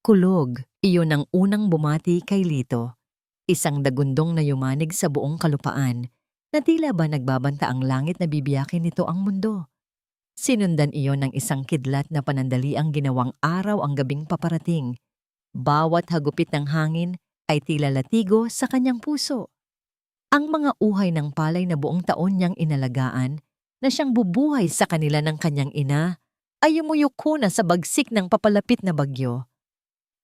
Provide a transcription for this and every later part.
Kulog, iyon ang unang bumati kay Lito. Isang dagundong na yumanig sa buong kalupaan na tila ba nagbabanta ang langit na bibiyakin nito ang mundo. Sinundan iyon ng isang kidlat na panandaliang ginawang araw ang gabing paparating. Bawat hagupit ng hangin ay tila latigo sa kanyang puso. Ang mga uhay ng palay na buong taon niyang inalagaan na siyang bubuhay sa kanila ng kanyang ina ay umuyuko na sa bagsik ng papalapit na bagyo.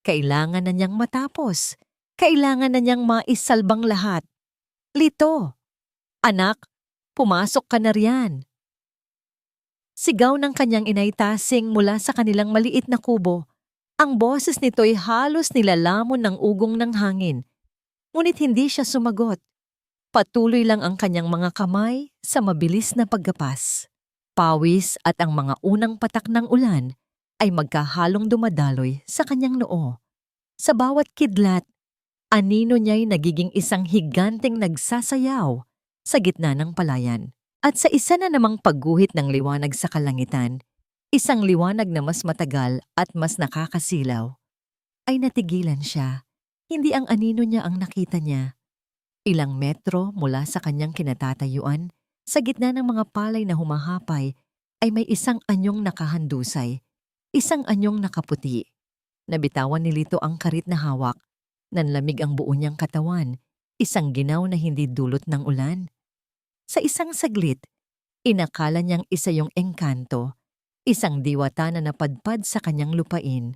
Kailangan na niyang matapos. Kailangan na niyang maisalbang lahat. Lito, anak, pumasok ka na riyan. Sigaw ng kanyang inay Tasing mula sa kanilang maliit na kubo. Ang boses nito'y halos nilalamon ng ugong ng hangin. Ngunit hindi siya sumagot. Patuloy lang ang kanyang mga kamay sa mabilis na paggapas. Pawis at ang mga unang patak ng ulan ay magkahalong dumadaloy sa kanyang noo. Sa bawat kidlat, anino niya'y nagiging isang higanteng nagsasayaw sa gitna ng palayan. At sa isa na namang pagguhit ng liwanag sa kalangitan, isang liwanag na mas matagal at mas nakakasilaw, ay natigilan siya. Hindi ang anino niya ang nakita niya. Ilang metro mula sa kanyang kinatatayuan, sa gitna ng mga palay na humahapay, ay may isang anyong nakahandusay, isang anyong nakaputi. Nabitawan ni Lito ang karit na hawak, nanlamig ang buo niyang katawan, isang ginaw na hindi dulot ng ulan. Sa isang saglit, inakala niyang isa yung engkanto, isang diwata na napadpad sa kanyang lupain.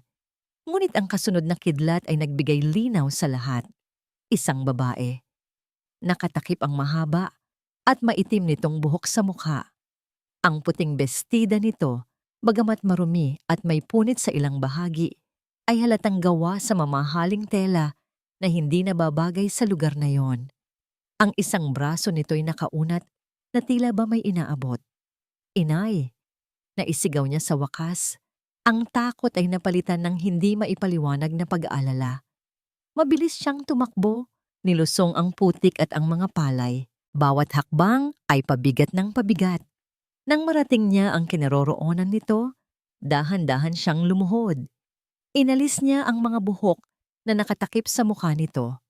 Ngunit ang kasunod na kidlat ay nagbigay linaw sa lahat. Isang babae. Nakatakip ang mahaba at maitim nitong buhok sa mukha. Ang puting bestida nito, bagamat marumi at may punit sa ilang bahagi, ay halatang gawa sa mamahaling tela na hindi nababagay sa lugar na yon. Ang isang braso nito'y nakaunat na tila ba may inaabot. Inay, naisigaw niya sa wakas. Ang takot ay napalitan ng hindi maipaliwanag na pag-aalala. Mabilis siyang tumakbo, nilusong ang putik at ang mga palay. Bawat hakbang ay pabigat ng pabigat. Nang marating niya ang kinaroroonan nito, dahan-dahan siyang lumuhod. Inalis niya ang mga buhok na nakatakip sa mukha nito.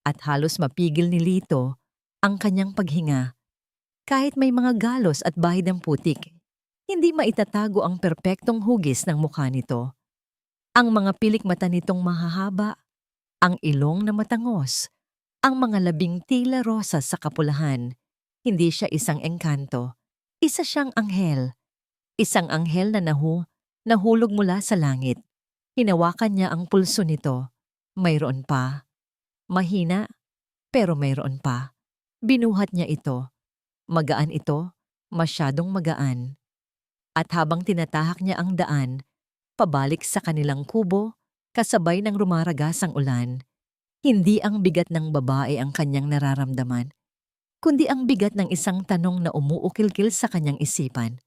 At halos mapigil ni Lito ang kanyang paghinga. Kahit may mga galos at bahid ng putik, hindi maitatago ang perpektong hugis ng mukha nito. Ang mga pilik mata nitong mahahaba, ang ilong na matangos, ang mga labing tila rosas sa kapulahan. Hindi siya isang engkanto, isa siyang anghel. Isang anghel na nahulog mula sa langit. Hinawakan niya ang pulso nito. Mayroon pa. Mahina, pero mayroon pa. Binuhat niya ito. Magaan ito, masyadong magaan. At habang tinatahak niya ang daan, pabalik sa kanilang kubo, kasabay ng rumaragas ang ulan, hindi ang bigat ng babae ang kanyang nararamdaman, kundi ang bigat ng isang tanong na umuukil-kil sa kanyang isipan.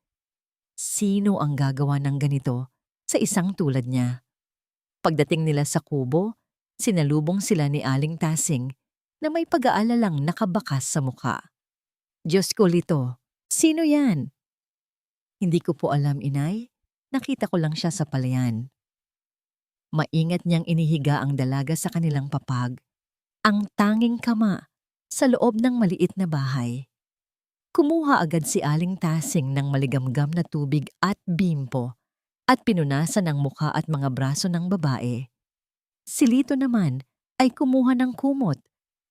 Sino ang gagawa ng ganito sa isang tulad niya? Pagdating nila sa kubo, sinalubong sila ni Aling Tasing na may pag-aalalang nakabakas sa mukha. Diyos ko, Lito, sino yan? Hindi ko po alam, inay. Nakita ko lang siya sa palayan. Maingat niyang inihiga ang dalaga sa kanilang papag, ang tanging kama sa loob ng maliit na bahay. Kumuha agad si Aling Tasing ng maligamgam na tubig at bimpo at pinunasan ang mukha at mga braso ng babae. Si Lito naman ay kumuha ng kumot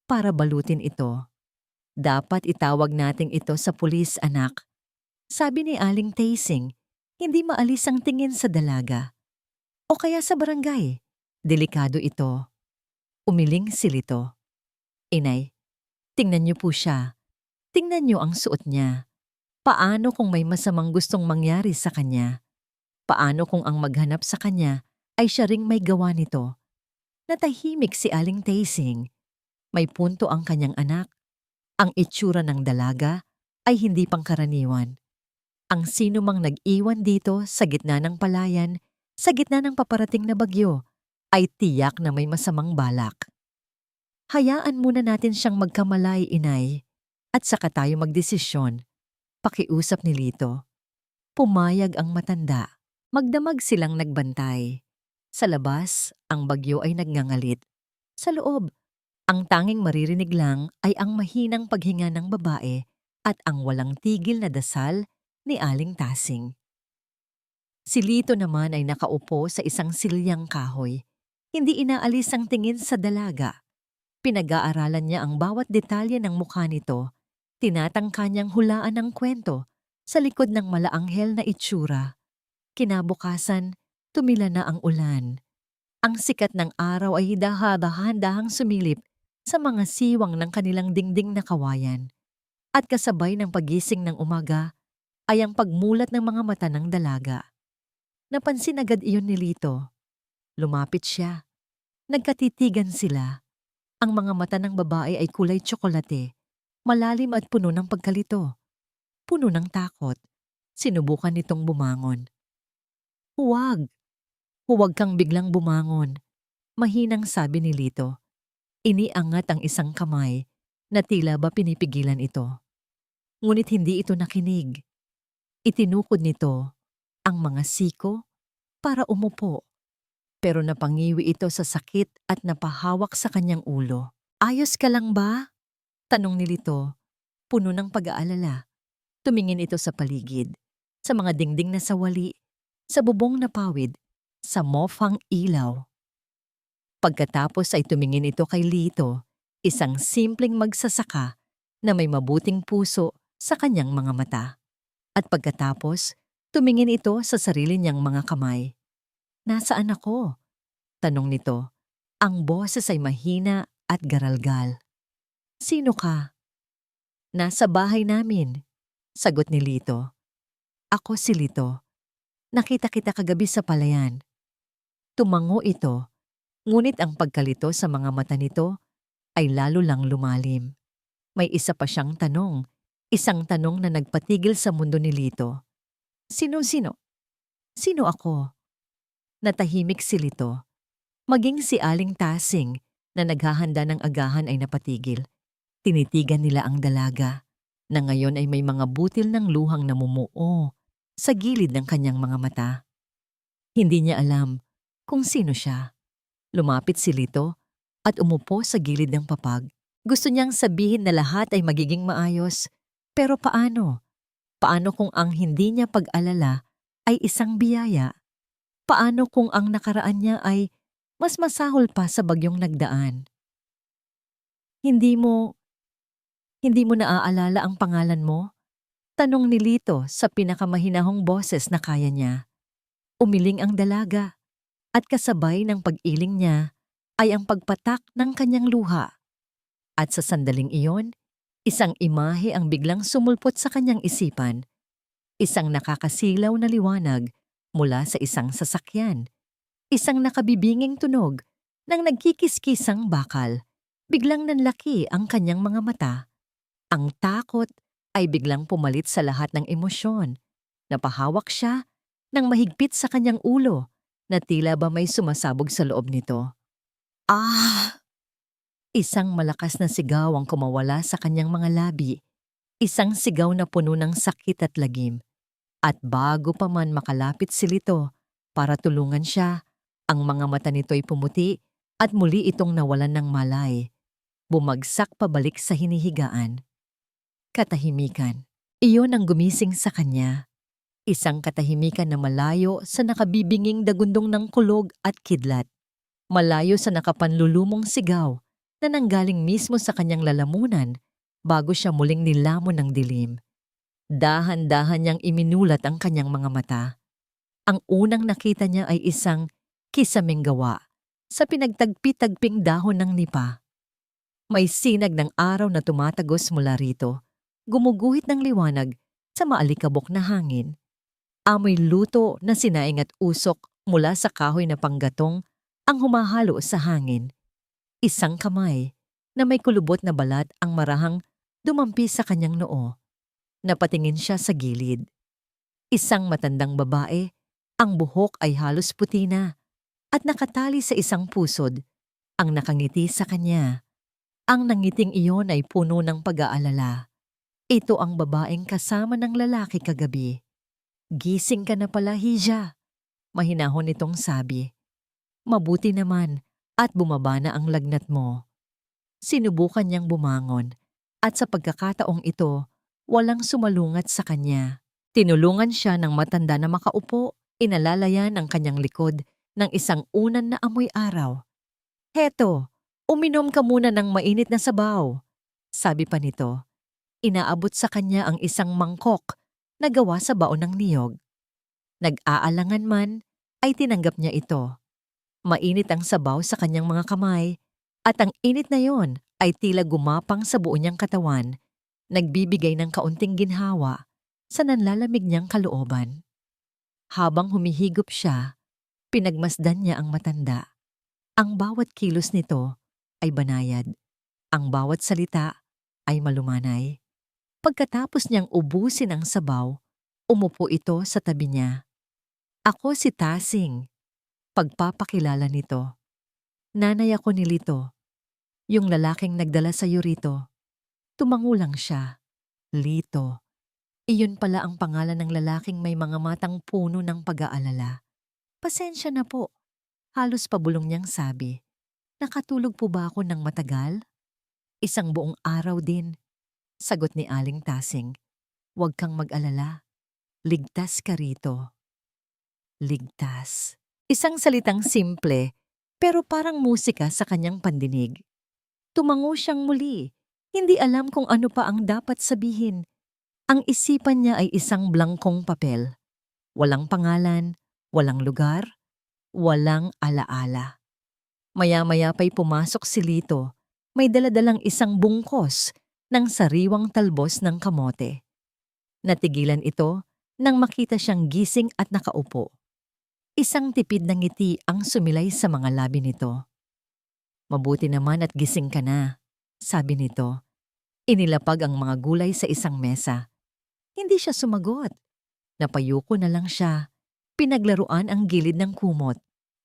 para balutin ito. Dapat itawag natin ito sa pulis, anak. Sabi ni Aling Tasing, hindi maalis ang tingin sa dalaga. O kaya sa barangay. Delikado ito. Umiling si Lito. Inay, tingnan niyo po siya. Tingnan niyo ang suot niya. Paano kung may masamang gustong mangyari sa kanya? Paano kung ang maghanap sa kanya ay siya ring may gawa nito? Natahimik si Aling Tasing. May punto ang kanyang anak. Ang itsura ng dalaga ay hindi pangkaraniwan. Ang sino mang nag-iwan dito sa gitna ng palayan, sa gitna ng paparating na bagyo, ay tiyak na may masamang balak. Hayaan muna natin siyang magkamalay, inay, at saka tayo magdesisyon. Pakiusap ni Lito. Pumayag ang matanda. Magdamag silang nagbantay. Sa labas, ang bagyo ay nagngangalit. Sa loob, ang tanging maririnig lang ay ang mahinang paghinga ng babae at ang walang tigil na dasal ni Aling Tasing. Si Lito naman ay nakaupo sa isang silyang kahoy. Hindi inaalis ang tingin sa dalaga. Pinag-aaralan niya ang bawat detalye ng mukha nito. Tinatangka niyang hulaan ang kwento sa likod ng malaanghel na itsura. Kinabukasan, tumila na ang ulan. Ang sikat ng araw ay dahan-dahang sumilip sa mga siwang ng kanilang dingding na kawayan. At kasabay ng pagising ng umaga ay ang pagmulat ng mga mata ng dalaga. Napansin agad iyon ni Lito. Lumapit siya. Nagkatitigan sila. Ang mga mata ng babae ay kulay tsokolate, malalim at puno ng pagkalito. Puno ng takot. Sinubukan nitong bumangon. Huwag! Huwag kang biglang bumangon. Mahinang sabi ni Lito. Iniangat ang isang kamay na tila ba pinipigilan ito. Ngunit hindi ito nakinig. Itinukod nito ang mga siko para umupo. Pero napangiwi ito sa sakit at napahawak sa kanyang ulo. Ayos ka lang ba? Tanong ni Lito, puno ng pag-aalala. Tumingin ito sa paligid, sa mga dingding na sawali, sa bubong na pawid, sa mofang ilaw. Pagkatapos ay tumingin ito kay Lito, isang simpleng magsasaka na may mabuting puso sa kanyang mga mata. At pagkatapos, tumingin ito sa sarili niyang mga kamay. Nasaan ako? Tanong nito. Ang boses ay mahina at garalgal. Sino ka? Nasa bahay namin, sagot ni Lito. Ako si Lito. Nakita kita kagabi sa palayan. Tumango ito, ngunit ang pagkalito sa mga mata nito ay lalo lang lumalim. May isa pa siyang tanong, isang tanong na nagpatigil sa mundo ni Lito. Sino? Sino ako? Natahimik si Lito. Maging si Aling Tasing na naghahanda ng agahan ay napatigil. Tinitigan nila ang dalaga na ngayon ay may mga butil ng luhang namumuo sa gilid ng kanyang mga mata. Hindi niya alam kung sino siya. Lumapit si Lito at umupo sa gilid ng papag. Gusto niyang sabihin na lahat ay magiging maayos. Pero paano? Paano kung ang hindi niya pag-alala ay isang biyaya? Paano kung ang nakaraan niya ay mas masahol pa sa bagyong nagdaan? Hindi mo naaalala ang pangalan mo? Tanong ni Lito sa pinakamahinahong boses na kaya niya. Umiling ang dalaga at kasabay ng pag-iling niya ay ang pagpatak ng kanyang luha. At sa sandaling iyon, isang imahe ang biglang sumulpot sa kanyang isipan. Isang nakakasilaw na liwanag mula sa isang sasakyan. Isang nakabibinging tunog ng nagkikiskisang bakal. Biglang nanlaki ang kanyang mga mata. Ang takot ay biglang pumalit sa lahat ng emosyon. Napahawak siya ng mahigpit sa kanyang ulo na tila ba may sumasabog sa loob nito. Ah! Isang malakas na sigaw ang kumawala sa kanyang mga labi. Isang sigaw na puno ng sakit at lagim. At bago pa man makalapit si Lito para tulungan siya, ang mga mata nito'y pumuti at muli itong nawalan ng malay. Bumagsak pabalik sa hinihigaan. Katahimikan. Iyon ang gumising sa kanya. Isang katahimikan na malayo sa nakabibinging dagundong ng kulog at kidlat. Malayo sa nakapanlulumong sigaw na nanggaling mismo sa kanyang lalamunan bago siya muling nilamon ng dilim. Dahan-dahan niyang iminulat ang kanyang mga mata. Ang unang nakita niya ay isang kisaming gawa sa pinagtagpi-tagping dahon ng nipa. May sinag ng araw na tumatagos mula rito, gumuguhit ng liwanag sa maalikabok na hangin. Amoy luto na sinaing at usok mula sa kahoy na panggatong ang humahalo sa hangin. Isang kamay na may kulubot na balat ang marahang dumampi sa kanyang noo. Napatingin siya sa gilid. Isang matandang babae, ang buhok ay halos puti na at nakatali sa isang pusod, ang nakangiti sa kanya. Ang nangiting iyon ay puno ng pag-aalala. Ito ang babaeng kasama ng lalaki kagabi. Gising ka na pala, Hija. Mahinahon itong sabi. Mabuti naman at bumaba na ang lagnat mo. Sinubukan niyang bumangon at sa pagkakataong ito, walang sumalungat sa kanya. Tinulungan siya ng matanda na makaupo, inalalayan ang kanyang likod ng isang unan na amoy araw. "Heto, uminom ka muna ng mainit na sabaw," sabi pa nito. Inaabot sa kanya ang isang mangkok na gawa sa baon ng niyog. Nag-aalangan man, ay tinanggap niya ito. Mainit ang sabaw sa kanyang mga kamay, at ang init na yon ay tila gumapang sa buo niyang katawan, nagbibigay ng kaunting ginhawa sa nanlalamig niyang kalooban. Habang humihigop siya, pinagmasdan niya ang matanda. Ang bawat kilos nito ay banayad. Ang bawat salita ay malumanay. Pagkatapos niyang ubusin ang sabaw, umupo ito sa tabi niya. "Ako si Tasing," pagpapakilala nito. "Nanay ako ni Lito, yung lalaking nagdala sa iyo rito." Tumango lang siya. Lito. Iyon pala ang pangalan ng lalaking may mga matang puno ng pag-aalala. "Pasensya na po," halos pabulong niyang sabi. "Nakatulog po ba ako ng matagal?" "Isang buong araw din," sagot ni Aling Tasing. "Huwag kang mag-alala. Ligtas ka rito." Ligtas. Isang salitang simple, pero parang musika sa kanyang pandinig. Tumango siyang muli. Hindi alam kung ano pa ang dapat sabihin. Ang isipan niya ay isang blangkong papel. Walang pangalan, walang lugar, walang alaala. Maya-maya pa'y pumasok si Lito. May daladalang isang bungkos ng sariwang talbos ng kamote. Natigilan ito nang makita siyang gising at nakaupo. Isang tipid na ngiti ang sumilay sa mga labi nito. "Mabuti naman at gising ka na," sabi nito. Inilapag ang mga gulay sa isang mesa. Hindi siya sumagot. Napayuko na lang siya. Pinaglaruan ang gilid ng kumot.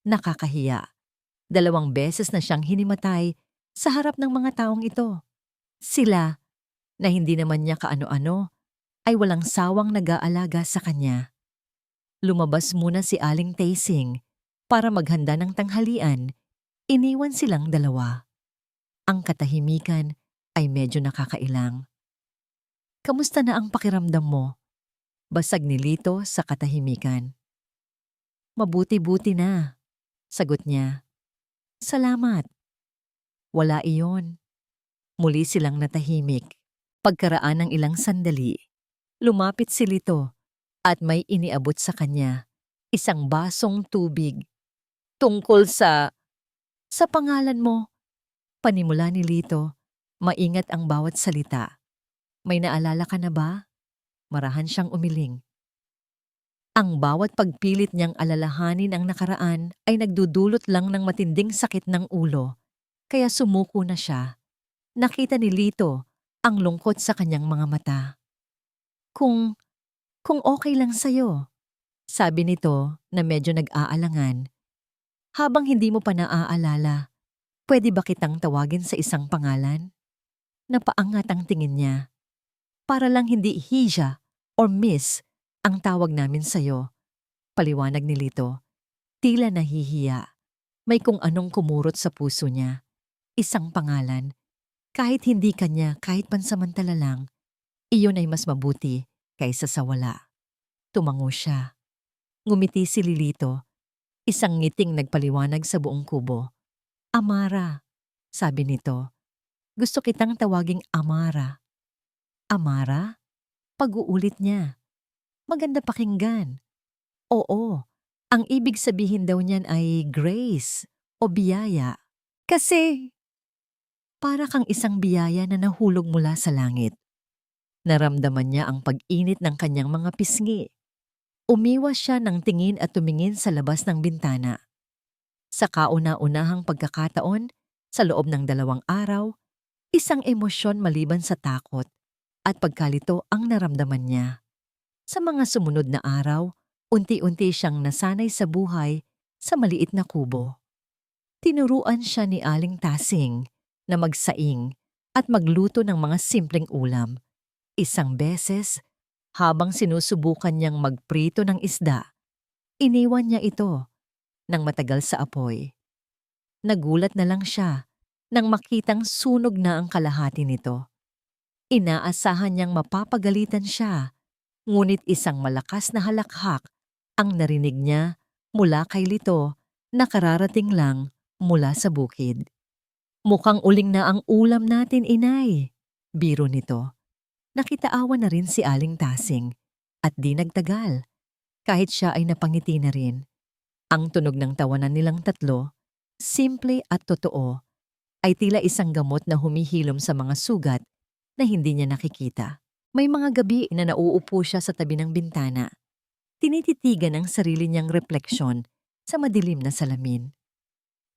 Nakakahiya. 2 beses na siyang hinimatay sa harap ng mga taong ito. Sila, na hindi naman niya kaano-ano, ay walang sawang nag-aalaga sa kanya. Lumabas muna si Aling Tasing para maghanda ng tanghalian. Iniwan silang 2. Ang katahimikan ay medyo nakakailang. "Kamusta na ang pakiramdam mo?" Basag ni Lito sa katahimikan. "Mabuti-buti na," sagot niya. "Salamat." Wala iyon. Muli silang natahimik. Pagkaraan ng ilang sandali, lumapit si Lito at may iniabot sa kanya isang basong tubig. "Tungkol sa pangalan mo," panimula ni Lito. Maingat ang bawat salita. "May naalala ka na ba?" Marahan siyang umiling. Ang bawat pagpilit niyang alalahanin ang nakaraan ay nagdudulot lang ng matinding sakit ng ulo. Kaya sumuko na siya. Nakita ni Lito ang lungkot sa kanyang mga mata. Kung okay lang sa'yo," sabi nito na medyo nag-aalangan. "Habang hindi mo pa naaalala, pwede ba kitang tawagin sa isang pangalan?" Napaangat ang tingin niya. "Para lang hindi Hija or Miss ang tawag namin sa'yo," paliwanag ni Lito. Tila nahihiya. May kung anong kumurot sa puso niya. Isang pangalan. Kahit hindi kanya, kahit pansamantala lang, iyon ay mas mabuti kaysa sa wala. Tumango siya. Ngumiti si Lilito. Isang ngiting nagpaliwanag sa buong kubo. "Amara," sabi nito. "Gusto kitang tawaging Amara." "Amara?" Pag-uulit niya. Maganda pakinggan. "Oo, ang ibig sabihin daw niyan ay grace o biyaya. Kasi para kang isang biyaya na nahulog mula sa langit." Naramdaman niya ang pag-init ng kanyang mga pisngi. Umiwas siya ng tingin at tumingin sa labas ng bintana. Sa kauna-unahang pagkakataon, sa loob ng 2 araw, isang emosyon maliban sa takot at pagkalito ang naramdaman niya. Sa mga sumunod na araw, unti-unti siyang nasanay sa buhay sa maliit na kubo. Tinuruan siya ni Aling Tasing na magsaing at magluto ng mga simpleng ulam. Isang beses, habang sinusubukan niyang magprito ng isda, iniwan niya ito ng matagal sa apoy. Nagulat na lang siya nang makitang sunog na ang kalahati nito. Inaasahan niyang mapapagalitan siya, ngunit isang malakas na halakhak ang narinig niya mula kay Lito na kararating lang mula sa bukid. "Mukhang uling na ang ulam natin, inay," biro nito. Nakitaawa na rin si Aling Tasing at di nagtagal, kahit siya ay napangiti na rin. Ang tunog ng tawanan nilang tatlo, simple at totoo, ay tila isang gamot na humihilom sa mga sugat na hindi niya nakikita. May mga gabi na nauupo siya sa tabi ng bintana, tinititigan ang sarili niyang refleksyon sa madilim na salamin.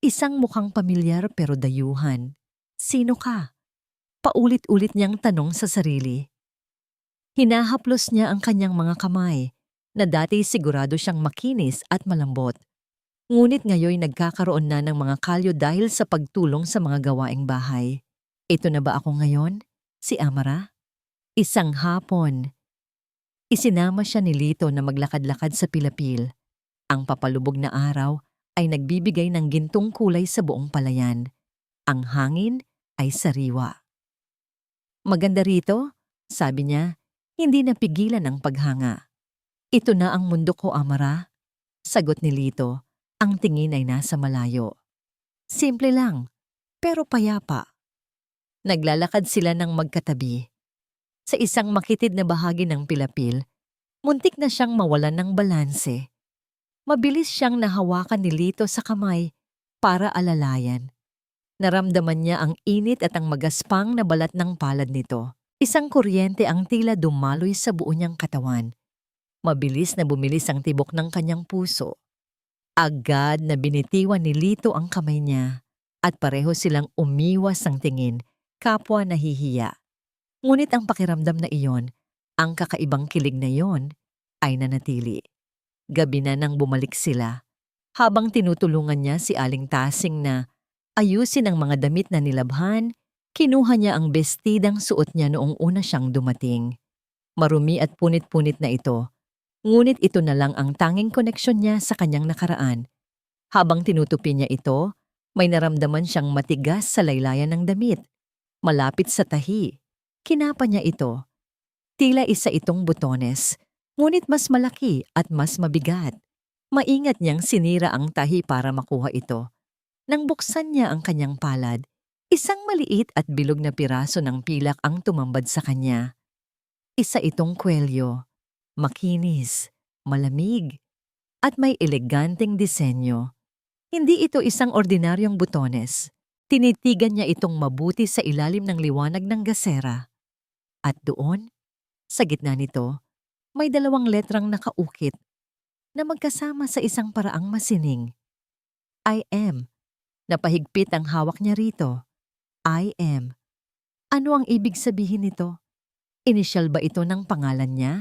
Isang mukhang pamilyar pero dayuhan. "Sino ka?" Paulit-ulit niyang tanong sa sarili. Hinahaplos niya ang kanyang mga kamay na dati sigurado siyang makinis at malambot. Ngunit ngayon nagkakaroon na ng mga kalyo dahil sa pagtulong sa mga gawaing bahay. "Ito na ba ako ngayon? Si Amara?" Isang hapon, isinama siya ni Lito na maglakad-lakad sa Pilapil. Ang papalubog na araw ay nagbibigay ng gintong kulay sa buong palayan. Ang hangin ay sariwa. "Maganda rito," sabi niya, hindi napigilan ang paghanga. "Ito na ang mundo ko, Amara," sagot ni Lito. Ang tingin ay nasa malayo. Simple lang, pero payapa. Naglalakad sila ng magkatabi. Sa isang makitid na bahagi ng Pilapil, muntik na siyang mawalan ng balanse. Mabilis siyang nahawakan ni Lito sa kamay para alalayan. Naramdaman niya ang init at ang magaspang na balat ng palad nito. Isang kuryente ang tila dumaloy sa buo niyang katawan. Mabilis na bumilis ang tibok ng kanyang puso. Agad na binitiwan ni Lito ang kamay niya at pareho silang umiwas ng tingin, kapwa nahihiya. Ngunit ang pakiramdam na iyon, ang kakaibang kilig na iyon, ay nanatili. Gabi na nang bumalik sila. Habang tinutulungan niya si Aling Tasing na ayusin ang mga damit na nilabhan, kinuha niya ang bestidang suot niya noong una siyang dumating. Marumi at punit-punit na ito, ngunit ito na lang ang tanging koneksyon niya sa kanyang nakaraan. Habang tinutupi niya ito, may naramdaman siyang matigas sa laylayan ng damit. Malapit sa tahi. Kinapa niya ito. Tila isa itong butones, ngunit mas malaki at mas mabigat. Maingat niyang sinira ang tahi para makuha ito. Nang buksan niya ang kanyang palad, isang maliit at bilog na piraso ng pilak ang tumambad sa kanya. Isa itong kwelyo, makinis, malamig, at may eleganteng disenyo. Hindi ito isang ordinaryong butones. Tinitigan niya itong mabuti sa ilalim ng liwanag ng gasera. At doon, sa gitna nito, may dalawang letrang nakaukit na magkasama sa isang paraang masining. "I am." Napahigpit ang hawak niya rito. "I am." Ano ang ibig sabihin nito? Inisyal ba ito ng pangalan niya?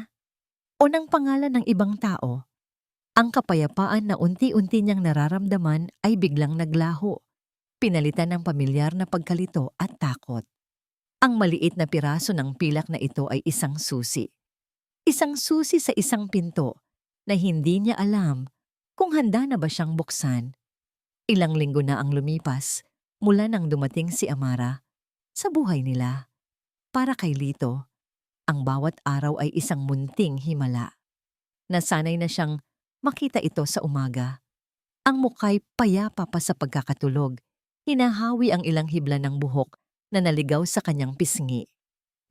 O ng pangalan ng ibang tao? Ang kapayapaan na unti-unti niyang nararamdaman ay biglang naglaho. Pinalitan ng pamilyar na pagkalito at takot. Ang maliit na piraso ng pilak na ito ay isang susi. Isang susi sa isang pinto na hindi niya alam kung handa na ba siyang buksan. Ilang linggo na ang lumipas mula nang dumating si Amara sa buhay nila. Para kay Lito, ang bawat araw ay isang munting himala. Nasanay na siyang makita ito sa umaga. Ang mukha'y payapa pa sa pagkakatulog. Hinahawi ang ilang hibla ng buhok na naligaw sa kanyang pisngi.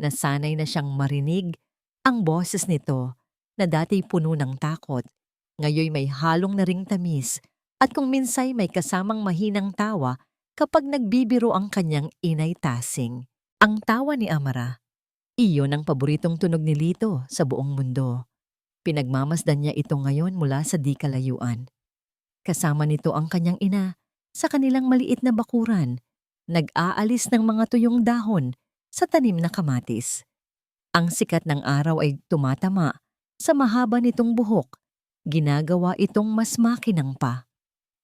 Nasanay na siyang marinig ang boses nito na dati puno ng takot. Ngayoy may halong na ring tamis at kung minsay may kasamang mahinang tawa kapag nagbibiro ang kanyang inay Tasing. Ang tawa ni Amara, iyon ang paboritong tunog ni Lito sa buong mundo. Pinagmamasdan niya ito ngayon mula sa di kalayuan. Kasama nito ang kanyang ina sa kanilang maliit na bakuran, nag-aalis ng mga tuyong dahon sa tanim na kamatis. Ang sikat ng araw ay tumatama sa mahaba nitong buhok. Ginagawa itong mas makinang pa.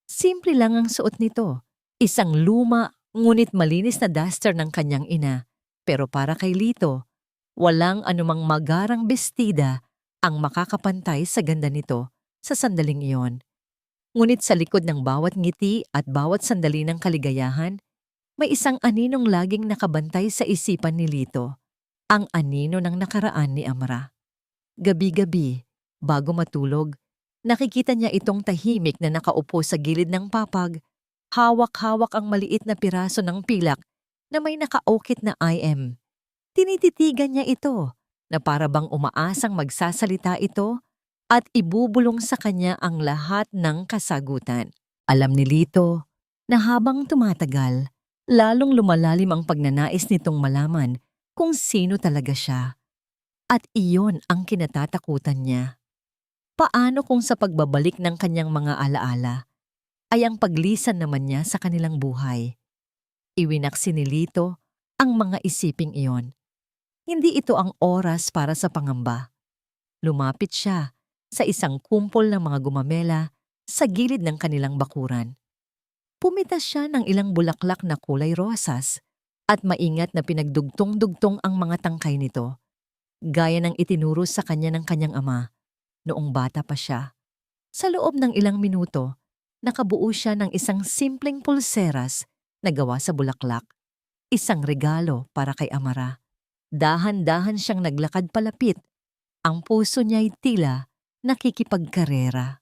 Simple lang ang suot nito. Isang luma ngunit malinis na duster ng kanyang ina. Pero para kay Lito, walang anumang magarang bestida ang makakapantay sa ganda nito sa sandaling iyon. Ngunit sa likod ng bawat ngiti at bawat sandali ng kaligayahan, may isang aninong laging nakabantay sa isipan ni Lito, ang anino ng nakaraan ni Amra. Gabi-gabi, bago matulog, nakikita niya itong tahimik na nakaupo sa gilid ng papag, hawak-hawak ang maliit na piraso ng pilak na may nakaukit na IM. Tinititigan niya ito na para bang umaasang magsasalita ito at ibubulong sa kanya ang lahat ng kasagutan. Alam ni Lito na habang tumatagal, lalong lumalalim ang pagnanais nitong malaman kung sino talaga siya. At iyon ang kinatatakutan niya. Paano kung sa pagbabalik ng kanyang mga alaala ay ang paglisan naman niya sa kanilang buhay? Iwinaksi ni Lito ang mga isiping iyon. Hindi ito ang oras para sa pangamba. Lumapit siya sa isang kumpol ng mga gumamela sa gilid ng kanilang bakuran. Pumitas siya ng ilang bulaklak na kulay rosas at maingat na pinagdugtong-dugtong ang mga tangkay nito, gaya ng itinuro sa kanya ng kanyang ama noong bata pa siya. Sa loob ng ilang minuto, nakabuo siya ng isang simpleng pulseras na gawa sa bulaklak, isang regalo para kay Amara. Dahan-dahan siyang naglakad palapit. Ang puso niya'y tila nakikipagkarera.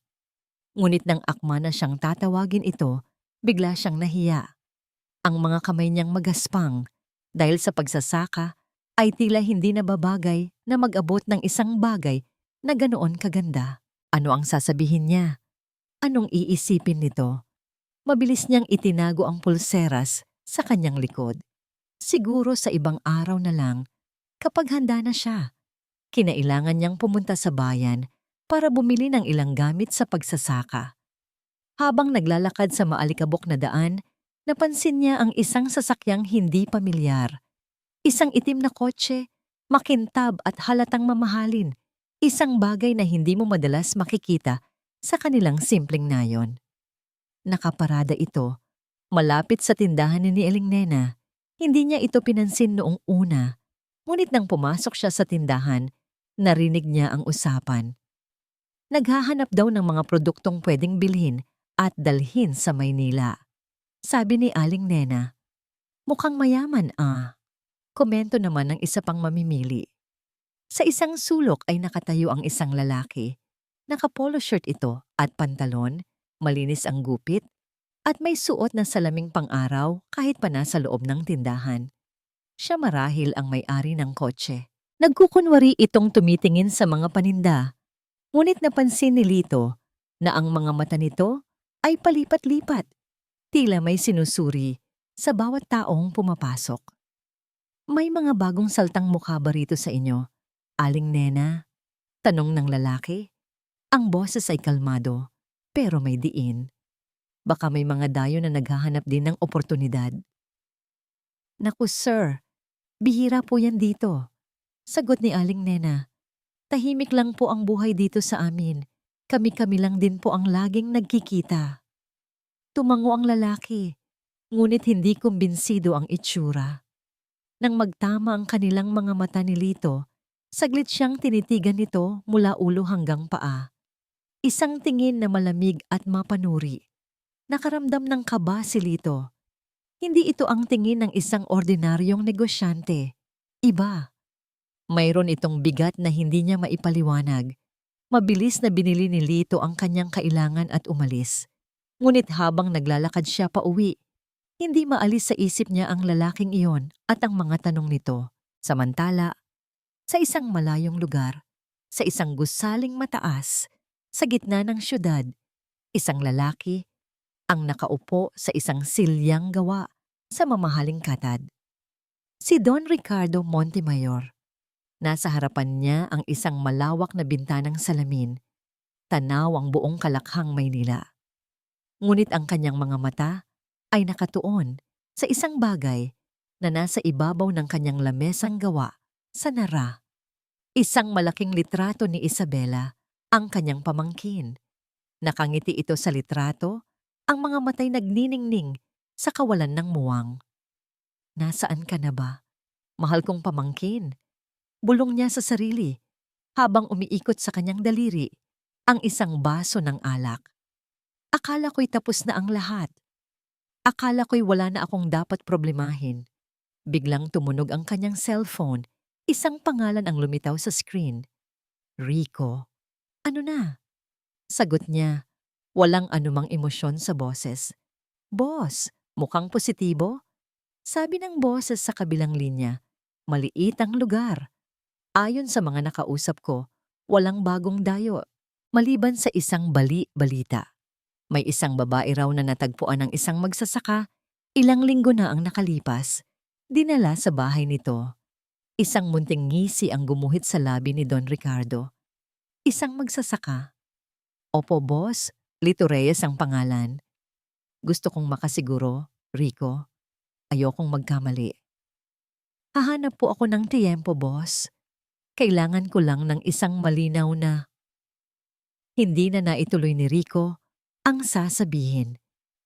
Ngunit nang akma na siyang tatawagin ito, bigla siyang nahiya. Ang mga kamay niyang magaspang dahil sa pagsasaka ay tila hindi nababagay na mag-abot ng isang bagay na ganoon kaganda. Ano ang sasabihin niya? Anong iisipin nito? Mabilis niyang itinago ang pulseras sa kanyang likod. Siguro sa ibang araw na lang, kapag handa na siya, kinailangan niyang pumunta sa bayan para bumili ng ilang gamit sa pagsasaka. Habang naglalakad sa maalikabok na daan, napansin niya ang isang sasakyang hindi pamilyar. Isang itim na kotse, makintab at halatang mamahalin. Isang bagay na hindi mo madalas makikita sa kanilang simpleng nayon. Nakaparada ito, malapit sa tindahan ni Aling Nena. Hindi niya ito pinansin noong una. Ngunit nang pumasok siya sa tindahan, narinig niya ang usapan. Naghahanap daw ng mga produktong pwedeng bilhin at dalhin sa Maynila. Sabi ni Aling Nena, mukhang mayaman ah. Komento naman ng isa pang mamimili. Sa isang sulok ay nakatayo ang isang lalaki. Naka-polo shirt ito at pantalon, malinis ang gupit, at may suot na salaming pang-araw kahit pa nasa loob ng tindahan. Siya marahil ang may-ari ng kotse. Nagkukunwari itong tumitingin sa mga paninda. Ngunit napansin ni Lito na ang mga mata nito ay palipat-lipat. Tila may sinusuri sa bawat taong pumapasok. May mga bagong saltang mukha ba rito sa inyo, Aling Nena? Tanong ng lalaki. Ang boses ay kalmado, pero may diin. Baka may mga dayo na naghahanap din ng oportunidad. Naku sir, bihira po yan dito. Sagot ni Aling Nena. Tahimik lang po ang buhay dito sa amin. Kami-kami lang din po ang laging nagkikita. Tumango ang lalaki, ngunit hindi kumbinsido ang itsura. Nang magtama ang kanilang mga mata ni Lito, saglit siyang tinitigan nito mula ulo hanggang paa. Isang tingin na malamig at mapanuri. Nakaramdam ng kaba si Lito. Hindi ito ang tingin ng isang ordinaryong negosyante. Iba. Mayroon itong bigat na hindi niya maipaliwanag. Mabilis na binili ni Lito ang kanyang kailangan at umalis. Ngunit habang naglalakad siya pa uwi, hindi maalis sa isip niya ang lalaking iyon at ang mga tanong nito. Samantala, sa isang malayong lugar, sa isang gusaling mataas, sa gitna ng syudad, isang lalaki ang nakaupo sa isang silyang gawa sa mamahaling katad. Si Don Ricardo Montemayor. Nasa harapan niya ang isang malawak na bintanang salamin, tanaw ang buong Kalakhang, Maynila. Ngunit ang kanyang mga mata ay nakatuon sa isang bagay na nasa ibabaw ng kanyang lamesang gawa sa Nara. Isang malaking litrato ni Isabela, ang kanyang pamangkin. Nakangiti ito sa litrato, ang mga matay nagniningning sa kawalan ng muwang. Nasaan ka na ba, mahal kong pamangkin? Bulong niya sa sarili habang umiikot sa kanyang daliri ang isang baso ng alak. Akala ko'y tapos na ang lahat. Akala ko'y wala na akong dapat problemahin. Biglang tumunog ang kanyang cellphone. Isang pangalan ang lumitaw sa screen. Rico. Ano na? Sagot niya. Walang anumang emosyon sa boses. Boss, mukhang positibo? Sabi ng boses sa kabilang linya. Maliit ang lugar. Ayon sa mga nakausap ko, walang bagong dayo. Maliban sa isang balita. May isang babae raw na natagpuan ng isang magsasaka. Ilang linggo na ang nakalipas. Dinala sa bahay nito. Isang munting ngisi ang gumuhit sa labi ni Don Ricardo. Isang magsasaka. Opo, boss. Lito Reyes ang pangalan. Gusto kong makasiguro, Rico. Ayokong magkamali. Hahanap po ako ng tiyempo, boss. Kailangan ko lang ng isang malinaw na. Hindi na naituloy ni Rico ang sasabihin.